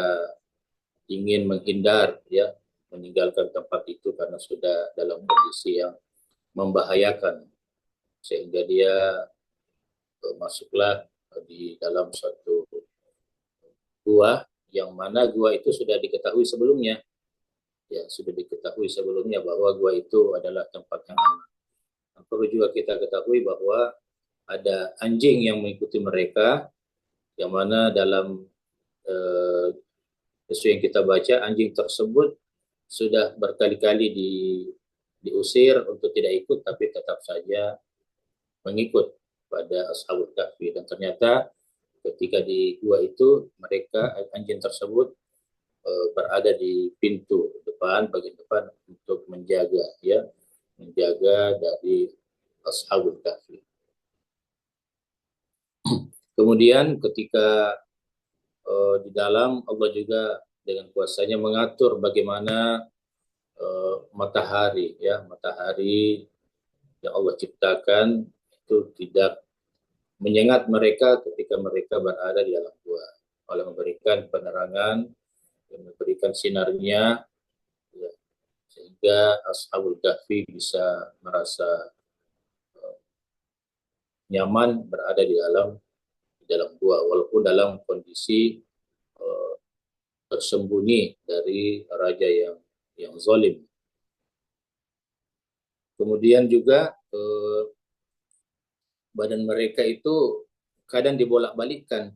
ingin menghindar ya, meninggalkan tempat itu karena sudah dalam kondisi yang membahayakan, sehingga dia masuklah di dalam suatu gua, yang mana gua itu sudah diketahui sebelumnya bahwa gua itu adalah tempat yang aman. Perlu juga kita ketahui bahwa ada anjing yang mengikuti mereka, yang mana dalam sesuai yang kita baca, anjing tersebut sudah berkali-kali diusir untuk tidak ikut, tapi tetap saja mengikut pada Ashabul Kahfi. Dan ternyata ketika di gua itu, anjing tersebut berada di pintu depan, bagian depan, untuk menjaga dari Ashabul Kahfi. Kemudian ketika di dalam, Allah juga dengan kuasanya mengatur bagaimana matahari yang Allah ciptakan itu tidak menyengat mereka ketika mereka berada di dalam gua, oleh memberikan penerangan, memberikan sinarnya ya, sehingga Ashabul Kahfi bisa merasa nyaman berada di dalam gua, walaupun dalam kondisi tersembunyi dari raja yang zalim. Kemudian juga badan mereka itu kadang dibolak-balikkan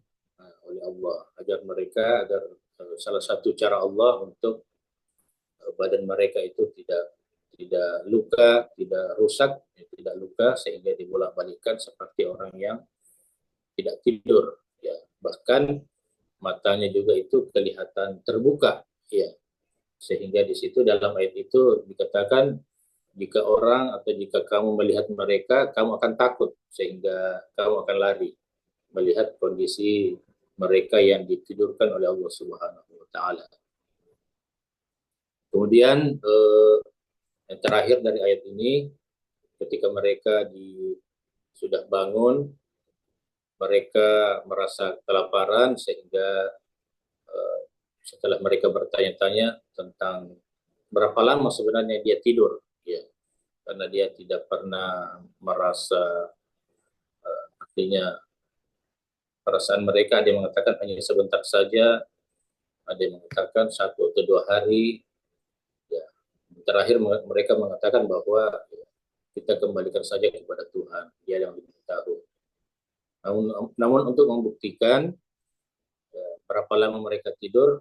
oleh Allah agar salah satu cara Allah untuk badan mereka itu tidak luka, tidak rusak, tidak luka, sehingga dibolak-balikkan seperti orang yang tidak tidur ya. Bahkan matanya juga itu kelihatan terbuka ya, sehingga di situ dalam ayat itu dikatakan, jika kamu melihat mereka, kamu akan takut, sehingga kamu akan lari melihat kondisi mereka yang ditidurkan oleh Allah Subhanahu wa taala. Kemudian Yang terakhir dari ayat ini, ketika mereka sudah bangun, mereka merasa kelaparan sehingga setelah mereka bertanya-tanya tentang berapa lama sebenarnya dia tidur, ya, karena dia tidak pernah merasa, artinya perasaan mereka ada yang mengatakan hanya sebentar saja, ada yang mengatakan 1 atau 2 hari. Ya. Terakhir mereka mengatakan bahwa ya, kita kembalikan saja kepada Tuhan, Dia yang lebih tahu. Namun untuk membuktikan berapa lama mereka tidur,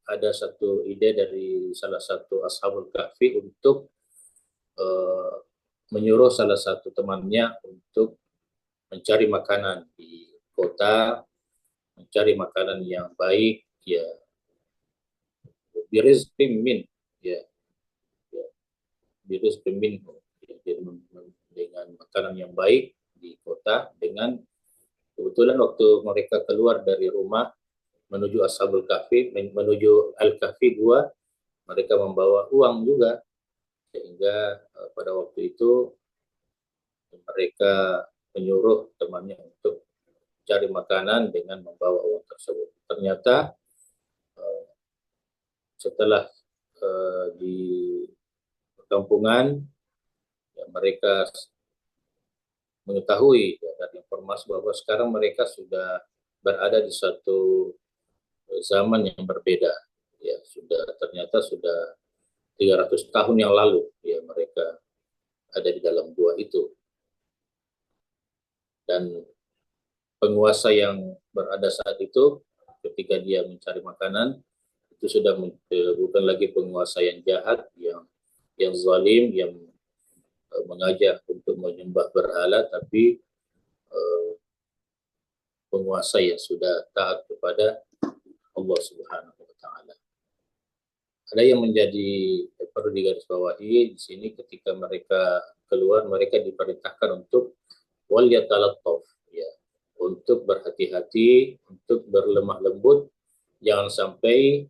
ada satu ide dari salah satu Ashabul Kahfi untuk menyuruh salah satu temannya untuk mencari makanan di kota, mencari makanan yang baik, ya, birizqin min, ya, birizqin min, dengan makanan yang baik di kota. Dengan kebetulan waktu mereka keluar dari rumah menuju Ashabul Kahfi, menuju Al-Kahfi gua, mereka membawa uang juga, sehingga pada waktu itu mereka menyuruh temannya untuk cari makanan dengan membawa uang tersebut. Ternyata setelah di perkampungan, ya, mereka mengetahui ya, dari informasi bahwa sekarang mereka sudah berada di satu zaman yang berbeda. Ya, ternyata sudah 300 tahun yang lalu ya mereka ada di dalam gua itu. Dan penguasa yang berada saat itu ketika dia mencari makanan itu sudah bukan lagi penguasa yang jahat, yang zalim, yang mengajak untuk menyembah berhala, tapi penguasa yang sudah taat kepada Allah Subhanahu wa taala. Ada yang menjadi perlu digarisbawahi di sini, ketika mereka keluar, mereka diperintahkan untuk wal yatalattaf, ya, untuk berhati-hati, untuk berlemah lembut, jangan sampai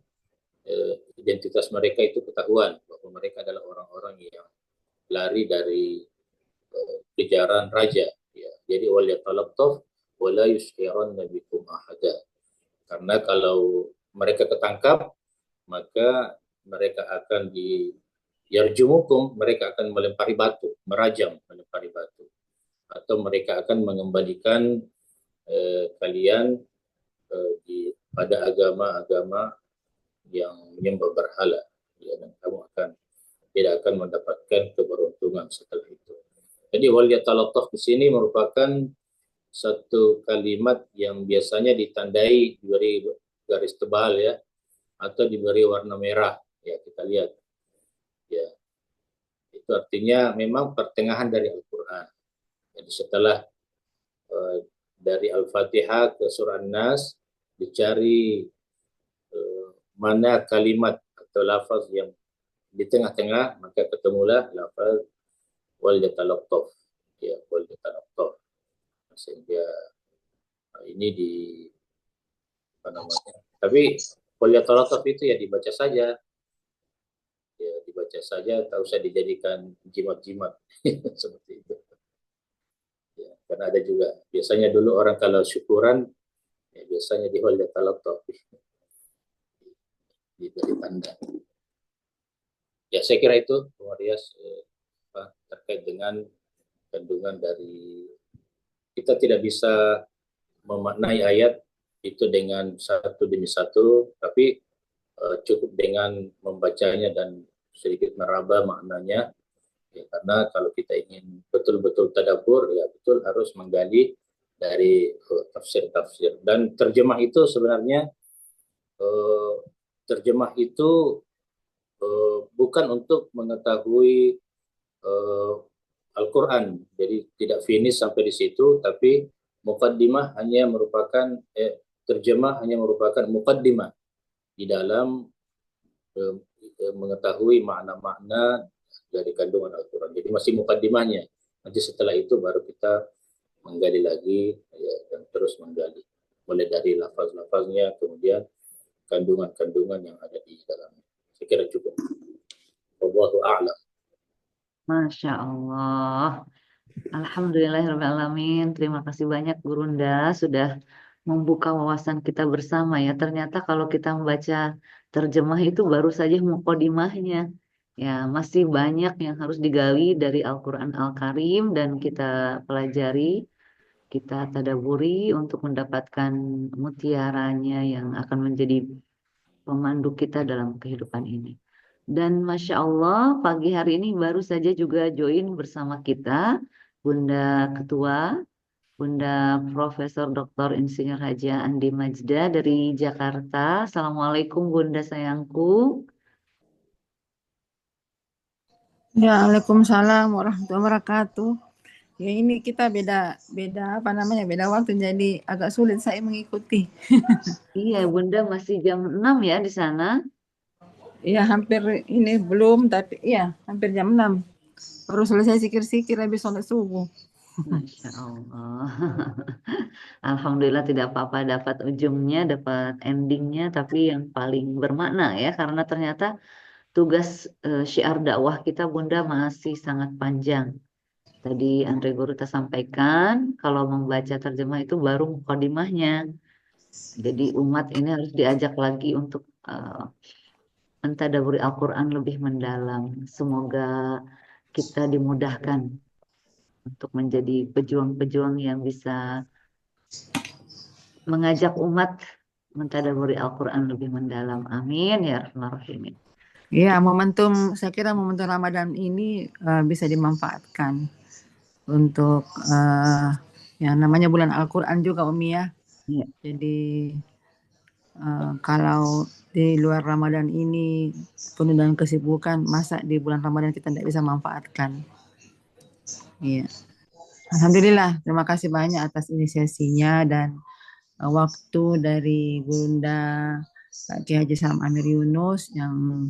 identitas mereka itu ketahuan bahwa mereka adalah orang-orang yang lari dari kejaran raja, ya. Jadi wal yatalattaf wa la yushiranna bikum ahada. Karena kalau mereka ketangkap, maka mereka akan yarjumukum, mereka akan melempari batu, merajam, melempari batu, atau mereka akan mengembalikan kalian pada agama-agama yang menyembah berhala, ya, dan kamu tidak akan mendapatkan keberuntungan setelah itu. Jadi wal yatalattaf di sini merupakan satu kalimat yang biasanya ditandai diberi garis tebal, ya, atau diberi warna merah, ya, kita lihat, ya, itu artinya memang pertengahan dari Al-Quran. Jadi setelah dari Al-Fatihah ke Surah An-Nas dicari mana kalimat atau lafaz yang di tengah-tengah, maka ketemulah lafaz wal yatalattaf, ya, wal yatalattaf. Sehingga ini apa namanya, tapi wal yatalattaf itu ya dibaca saja, ya, dibaca saja, tak usah dijadikan jimat-jimat seperti itu, ya, karena ada juga biasanya dulu orang kalau syukuran, ya, biasanya di wal yatalattaf, diberi tanda. Ya, saya kira itu Bung Arias terkait dengan kandungan dari, kita tidak bisa memaknai ayat itu dengan satu demi satu, tapi cukup dengan membacanya dan sedikit meraba maknanya, ya, karena kalau kita ingin betul-betul tadabbur, ya betul harus menggali dari tafsir-tafsir. Dan terjemah itu sebenarnya terjemah itu bukan untuk mengetahui Al-Quran, jadi tidak finish sampai di situ, tapi muqaddimah hanya merupakan terjemah hanya merupakan muqaddimah di dalam mengetahui makna-makna dari kandungan Al-Quran. Jadi masih muqaddimahnya. Nanti setelah itu baru kita menggali lagi, ya, dan terus menggali mulai dari lafaz-lafaznya, kemudian kandungan-kandungan yang ada di dalamnya. Saya kira cukup. Wallahu a'lam. Masya Allah. Alhamdulillahirrahmanirrahim. Terima kasih banyak Gurunda sudah membuka wawasan kita bersama ya. Ternyata kalau kita membaca terjemah itu baru saja mukadimahnya. Ya, masih banyak yang harus digali dari Al-Quran Al-Karim dan kita pelajari, kita tadaburi untuk mendapatkan mutiaranya yang akan menjadi pemandu kita dalam kehidupan ini. Dan Masya Allah, pagi hari ini baru saja juga join bersama kita Bunda Ketua, Bunda Profesor Dr. Insinyur Haja Andi Majda dari Jakarta. Assalamualaikum Bunda sayangku. Ya, Waalaikumsalam warahmatullahi wabarakatuh. Ya ini kita beda apa namanya beda waktu jadi agak sulit saya mengikuti. Iya, Bunda masih jam 6 ya di sana. Ya hampir ini belum tapi iya hampir jam 6. Baru selesai sikir-sikir habis sholat subuh. Masya Allah. Alhamdulillah tidak apa-apa dapat ujungnya, dapat endingnya, tapi yang paling bermakna ya, karena ternyata tugas syiar dakwah kita Bunda masih sangat panjang. Tadi Andre Guruta sampaikan, kalau membaca terjemah itu baru mukadimahnya. Jadi umat ini harus diajak lagi untuk mentadaburi Al-Quran lebih mendalam. Semoga kita dimudahkan untuk menjadi pejuang-pejuang yang bisa mengajak umat mentadaburi Al-Quran lebih mendalam. Amin ya rabbal alamin. Ya saya kira momentum Ramadan ini bisa dimanfaatkan untuk yang namanya bulan Al-Quran juga Umi ya. Ya. Jadi kalau di luar Ramadan ini penuh dengan kesibukan, masa di bulan Ramadan kita tidak bisa manfaatkan. Iya. Alhamdulillah, terima kasih banyak atas inisiasinya dan waktu dari Gurunda Pak Kiai Haji Salam Amir Yunus yang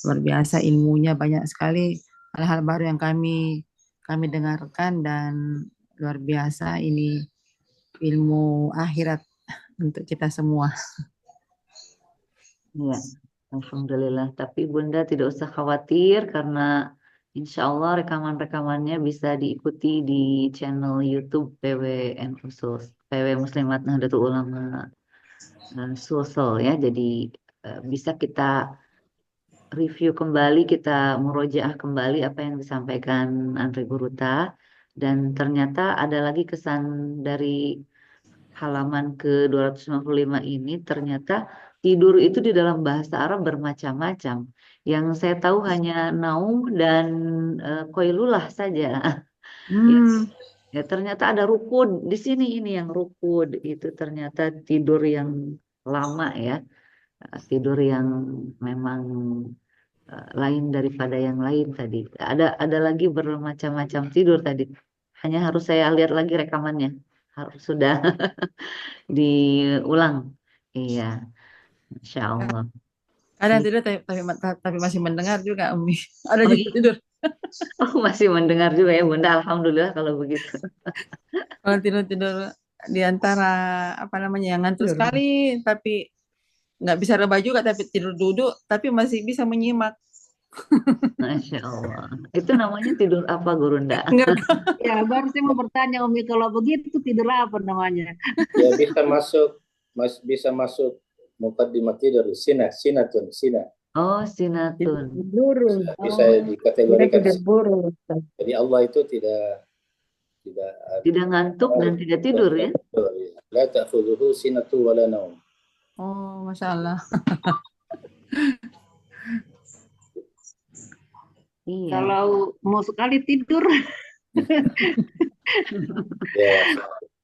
luar biasa ilmunya, banyak sekali hal-hal baru yang kami dengarkan dan luar biasa ini ilmu akhirat untuk kita semua. Ya, alhamdulillah. Tapi Bunda tidak usah khawatir karena insya Allah rekaman-rekamannya bisa diikuti di channel YouTube PWNU PW Muslimat Nahdlatul Ulama Sulsel ya. Jadi bisa kita review kembali, kita murojaah kembali apa yang disampaikan Andre Guruta. Dan ternyata ada lagi kesan dari halaman ke-255 ini, ternyata tidur itu di dalam bahasa Arab bermacam-macam. Yang saya tahu hanya naum dan koilulah saja. Ya, ya ternyata ada rukud di sini, ini yang rukud itu ternyata tidur yang lama ya. Tidur yang memang lain daripada yang lain tadi. Ada lagi bermacam-macam tidur tadi. Hanya harus saya lihat lagi rekamannya. Harus sudah diulang. Iya, Insya Allah. Ada tidur tapi masih mendengar juga Umi. Ada Oh, juga iya. tidur. Oh, masih mendengar juga ya Bunda. Alhamdulillah kalau begitu. Kalau tidur di antara apa namanya yang ngantuk sekali tapi nggak bisa rebah juga tapi tidur duduk tapi masih bisa menyimak. Masya Allah. Itu namanya tidur apa Gurunda? Ya, baru saya mau bertanya Umi, kalau begitu tidur apa namanya? Ya bisa masuk mukadimah tidur sinatun. Oh, sinatun. Burung. Bisa Oh, dikategorikan. tidur burung. Jadi Allah itu tidak Tidak ngantuk dan tidak tidur ya? La ta'khudhuhu sinatu wa la naum. Oh, Masya Allah. Iya. Kalau mau sekali tidur, Ya,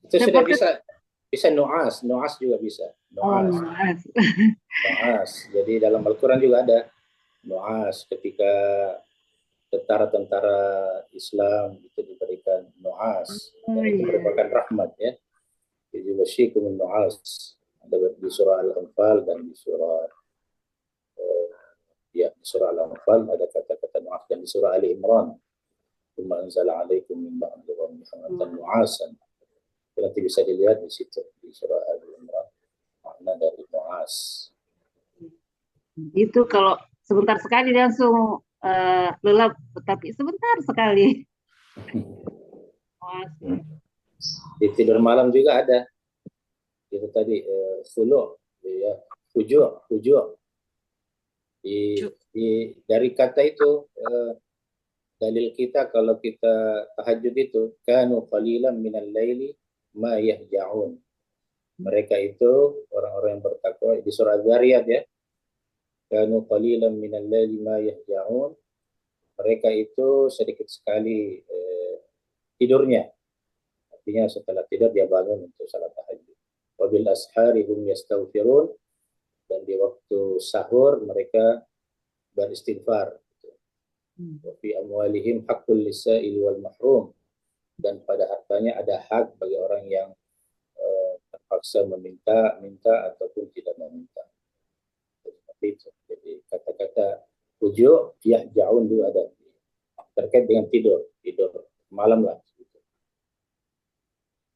itu sudah bisa nu'as juga bisa. Nu'as. Jadi dalam Al-Quran juga ada nu'as ketika tentara Islam itu diberikan nu'as. Dan itu merupakan rahmat ya. Yubasyikum nu'as. Ada di surah Al-Anfal dan di surah di surah Al-Anfal ada kata-kata nu'as, dan di surah Ali Imran Tsumma anzala 'alaikum min ba'di ghammin amanatan nu'asan. Nanti bisa dilihat di situ di surah Ali Imran makna dari nu'as. itu kalau sebentar sekali langsung lelap, tapi sebentar sekali. Masih. Di tidur malam juga ada. Itu tadi khulu, ya, hujur. Dari kata itu dalil kita kalau kita tahajud itu kanu qalilan minal laili ma yahja'un. Mereka itu orang-orang yang bertakwa di surah Dzariyat ya. Kanu qalilan minal laili ma yahja'un. Mereka itu sedikit sekali tidurnya. Artinya setelah tidur dia bangun untuk salat tahajud. Wa bil ashari hum yastaghfirun, dan di waktu sahur mereka beristighfar. Wa fi amwalihim haqqul lisa'il wal mahrum, dan pada hartanya ada hak bagi orang yang terpaksa minta ataupun tidak meminta. Seperti itu. Jadi kata-kata hujur yahja'un itu ada terkait dengan tidur malam lah.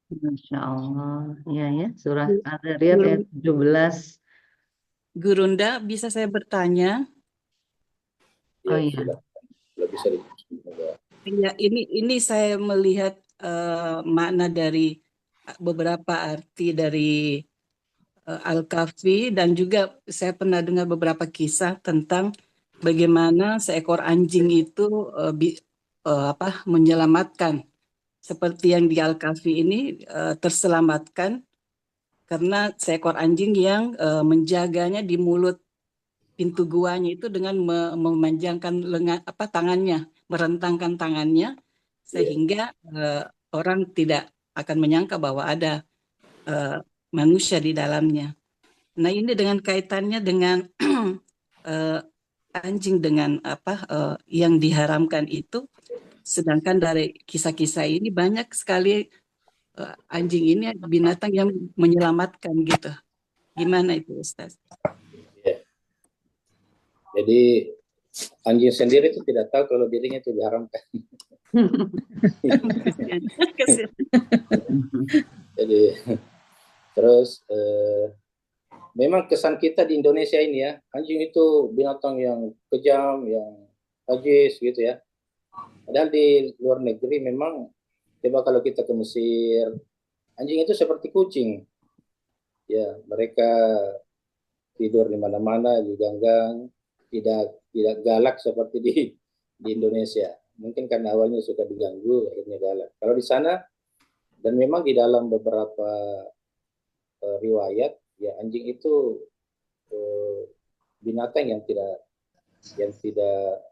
Masya Allah. Ya, surah Al-Zariyat ayat 17. Gurunda, bisa saya bertanya? Oh iya. Kalau bisa dijelaskan. Ya, ini saya melihat makna dari beberapa arti dari Al-Kahfi, dan juga saya pernah dengar beberapa kisah tentang bagaimana seekor anjing itu menyelamatkan, seperti yang di Al-Kahfi ini terselamatkan karena seekor anjing yang menjaganya di mulut pintu guanya itu dengan memanjangkan tangannya, merentangkan tangannya, sehingga orang tidak akan menyangka bahwa ada manusia di dalamnya. Nah, ini dengan kaitannya dengan anjing dengan yang diharamkan itu, sedangkan dari kisah-kisah ini banyak sekali anjing ini binatang yang menyelamatkan gitu. Gimana itu, Ustaz? Ya. Jadi anjing sendiri itu tidak tahu kalau dirinya itu diharamkan. Jadi terus memang kesan kita di Indonesia ini ya, anjing itu binatang yang kejam, yang najis gitu ya. Padahal di luar negeri memang, coba kalau kita ke Mesir, anjing itu seperti kucing. Ya, mereka tidur di mana-mana, di ganggang, tidak galak seperti di Indonesia. Mungkin karena awalnya suka diganggu, akhirnya galak. Kalau di sana, dan memang di dalam beberapa riwayat, ya anjing itu binatang yang tidak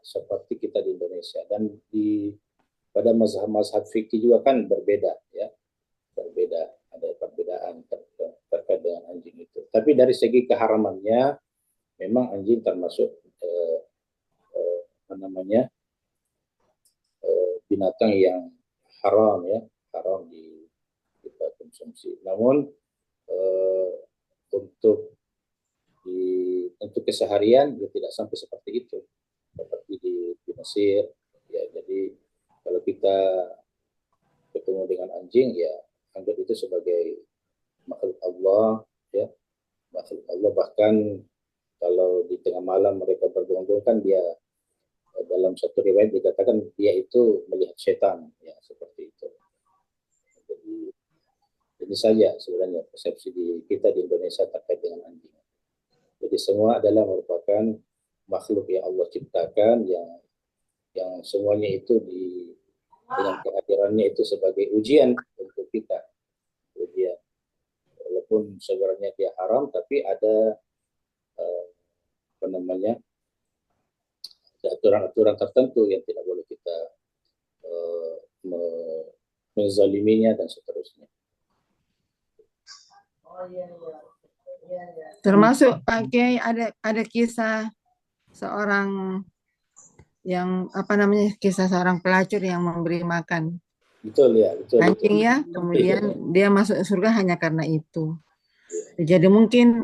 seperti kita di Indonesia. Dan pada mazhab fikih juga kan berbeda ya, ada perbedaan terkait dengan anjing itu. Tapi dari segi keharamannya, memang anjing termasuk binatang yang haram ya, haram kita konsumsi. Namun untuk keseharian ya tidak sampai seperti itu, seperti di Mesir ya. Jadi kalau kita ketemu dengan anjing ya anggap itu sebagai makhluk Allah ya, makhluk Allah. Bahkan kalau di tengah malam mereka bergonggong kan, dia dalam satu riwayat dikatakan dia itu melihat setan ya, seperti itu. Jadi ini saja sebenarnya persepsi kita di Indonesia terkait dengan anjing. Jadi semua adalah merupakan makhluk yang Allah ciptakan, yang semuanya itu dengan kehadirannya itu sebagai ujian untuk kita. Ujian. Walaupun sebenarnya dia haram, tapi ada aturan-aturan tertentu yang tidak boleh kita menzaliminya dan seterusnya. Termasuk Pak Kiai ada kisah seorang yang kisah seorang pelacur yang memberi makan Betul ya, betul. anjing ya, kemudian dia masuk surga hanya karena itu. Jadi mungkin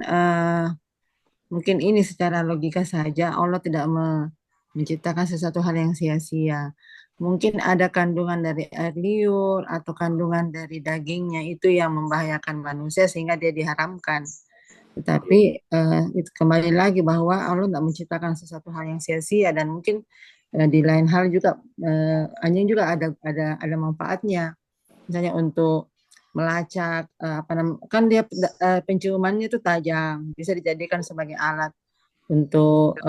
ini secara logika saja Allah tidak menciptakan sesuatu hal yang sia-sia. Mungkin ada kandungan dari air liur atau kandungan dari dagingnya itu yang membahayakan manusia sehingga dia diharamkan. Tetapi itu kembali lagi bahwa Allah tidak menciptakan sesuatu hal yang sia-sia, dan mungkin Di lain hal juga anjing juga ada manfaatnya. Misalnya untuk melacak kan dia penciumannya itu tajam, bisa dijadikan sebagai alat untuk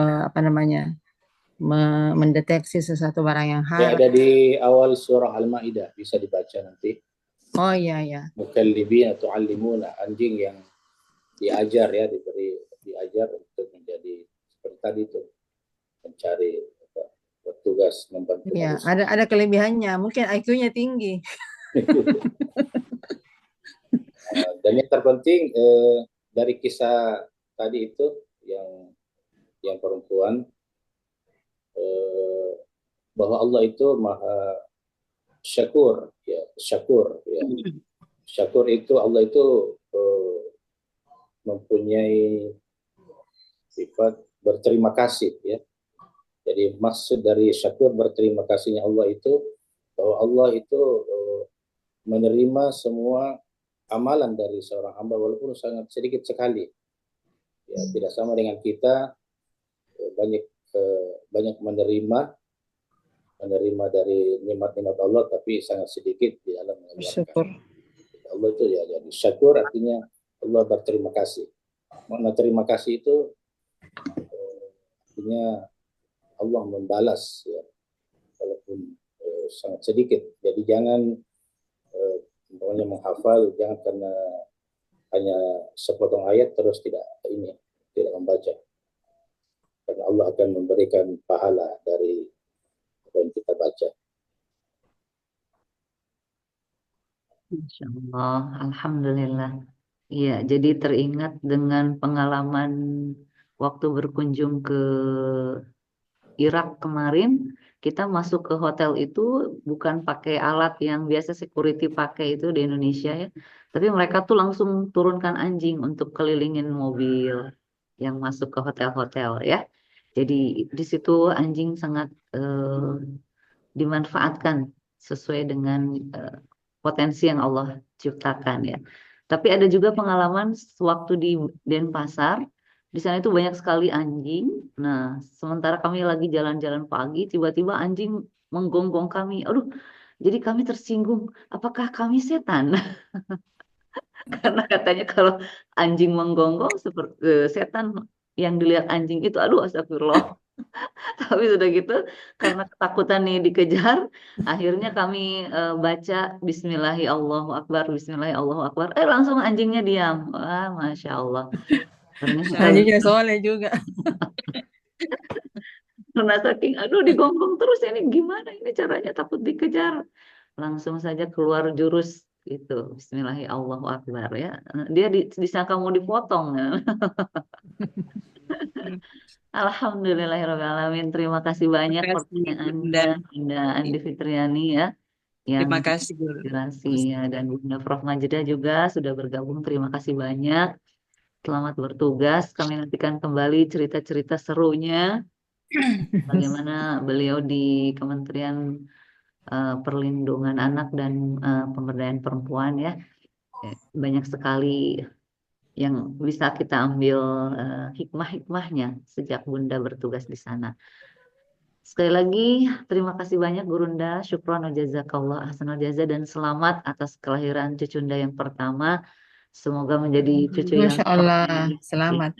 mendeteksi sesuatu barang yang Ya, haram. ada di awal surah Al-Maidah, bisa dibaca nanti. Oh iya ya. Mukallibina tu'allimuna, anjing yang diajar ya, diajar untuk menjadi seperti tadi itu, mencari bertugas membantu Iya, manusia. ada kelebihannya. Mungkin IQ-nya tinggi. Dan yang terpenting dari kisah tadi itu yang perempuan, bahwa Allah itu maha syakur ya. Syakur itu Allah itu mempunyai sifat berterima kasih ya. Jadi maksud dari syakur, berterima kasihnya Allah itu bahwa Allah itu menerima semua amalan dari seorang hamba walaupun sangat sedikit sekali. Ya, tidak sama dengan kita banyak menerima dari nikmat-nikmat Allah, tapi sangat sedikit di dalam mengeluarkan. Allah itu ya, jadi syakur artinya Allah berterima kasih. Makna terima kasih itu artinya Allah membalas ya, walaupun sangat sedikit. Jadi jangan menghafal, jangan karena hanya sepotong ayat terus tidak membaca. Karena Allah akan memberikan pahala dari apa yang kita baca. Masya Allah, Alhamdulillah. Iya, jadi teringat dengan pengalaman waktu berkunjung ke Irak kemarin, kita masuk ke hotel itu bukan pakai alat yang biasa security pakai itu di Indonesia ya, tapi mereka tuh langsung turunkan anjing untuk kelilingin mobil yang masuk ke hotel-hotel ya. Jadi di situ anjing sangat dimanfaatkan sesuai dengan potensi yang Allah ciptakan ya. Tapi ada juga pengalaman sewaktu di Denpasar, di sana itu banyak sekali anjing. Nah, sementara kami lagi jalan-jalan pagi, tiba-tiba anjing menggonggong kami. Aduh, jadi kami tersinggung. Apakah kami setan? Karena katanya kalau anjing menggonggong seperti setan yang dilihat anjing itu, aduh astagfirullah. Tapi sudah gitu, karena ketakutan nih dikejar, akhirnya kami baca Bismillahi Allahu Akbar, Bismillahi Allahu Akbar. Langsung anjingnya diam. Wah, Masya Allah. Ternyata Anjingnya soleh juga. karena saking, aduh digonggong terus ini gimana ini caranya takut dikejar. Langsung saja keluar jurus itu Bismillahi Allahu Akbar ya. Dia disangka mau dipotong ya. Alhamdulillahirrahmanirrahim. Terima kasih banyak Terima kasih, pertanyaannya, Bunda Andi Fitriani ya, yang Terima kasih, Guru. inspirasi ya, dan Bunda Prof Majida juga sudah bergabung. Terima kasih banyak. Selamat bertugas. Kami nantikan kembali cerita-cerita serunya. Bagaimana beliau di Kementerian Perlindungan Anak dan Pemberdayaan Perempuan ya. Banyak sekali yang bisa kita ambil hikmah-hikmahnya sejak Bunda bertugas di sana. Sekali lagi, terima kasih banyak Gurunda, syukran wa jazakallah ahsanul jaza, dan selamat atas kelahiran cucunda yang pertama. Semoga menjadi cucu yang Masya Allah, selamat.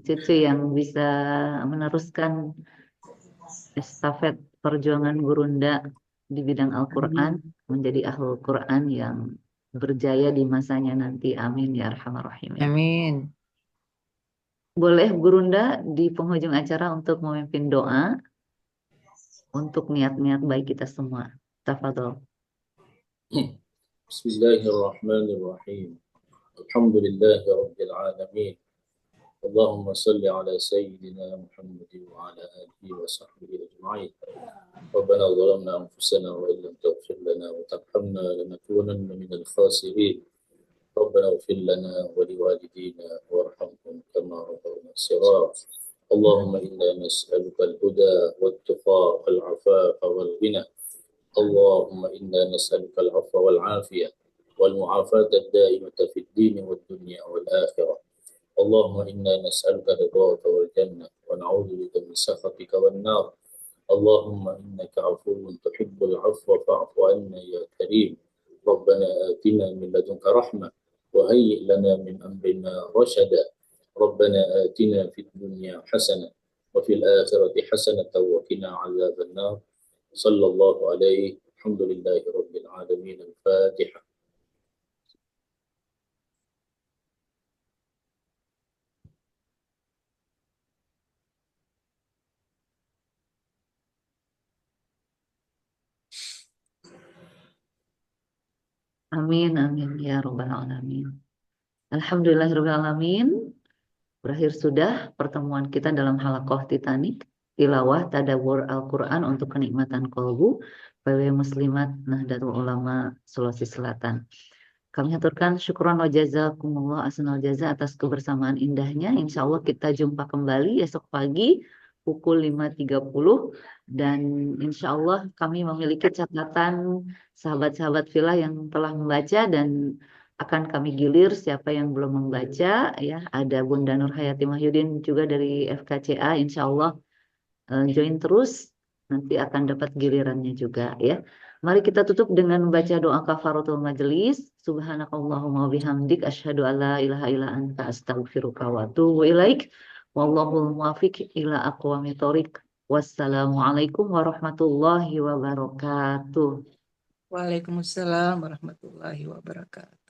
cucu yang bisa meneruskan estafet perjuangan Gurunda di bidang Al-Quran, menjadi ahlul Quran yang berjaya di masanya nanti. Amin ya arhamar rahimin. Amin. Boleh Gurunda di penghujung acara untuk memimpin doa untuk niat-niat baik kita semua. Tafadhol. Bismillahirrahmanirrahim. Alhamdulillahi rabbil alamin. Allahumma salli ala sayyidina Muhammad wa ala alihi wa sahbihi ajma'in. Rabbana zalamna anfusana wa illam taghfir lana wa tarhamna lanakunanna minal khasirin. ربنا اغفر لنا ولوالدينا وارحمهم كما ربونا صغارا اللهم إنا نسألك الهدى والتقى والعفاف والغنى اللهم إنا نسألك العفو والعافية والمعافاة الدائمة في الدين والدنيا والآخرة اللهم إنا نسألك رضاك والجنة ونعوذ بك من سخطك والنار اللهم إنك عفو تحب العفو فاعف عنا يا كريم. ربنا آتنا من لدنك رحمة وهيئ لنا من أمرنا رشدا. ربنا آتنا في الدنيا حسنة وفي الآخرة حسنة وقنا عذاب النار. صلى الله عليه. الحمد لله رب العالمين. الفاتحة. Amin, amin ya Rabbal Alamin. Alhamdulillahirabbil alamin. Berakhir sudah pertemuan kita dalam halaqah Titanic, tilawah tadabbur Al-Quran untuk kenikmatan kolbu, PW Muslimat Nahdlatul Ulama Sulawesi Selatan. Kami haturkan syukron wa jazakumullah asnal jaza atas kebersamaan indahnya. Insya Allah kita jumpa kembali esok pagi pukul 5.30 dan insya Allah kami memiliki catatan sahabat-sahabat Villa yang telah membaca dan akan kami gilir siapa yang belum membaca ya. Ada Bunda Nur Hayati Mahyudin juga dari FKCA, insya Allah join terus, nanti akan dapat gilirannya juga ya. Mari kita tutup dengan membaca doa kafaratul majelis. Subhanakallahumma bihamdik asyhadu alla ilaha illa anta astaghfiruka wa atubu ilaik. Wallahul muwaffiq ila aqwamit thoriq. Wassalamualaikum warahmatullahi wabarakatuh. Waalaikumsalam warahmatullahi wabarakatuh.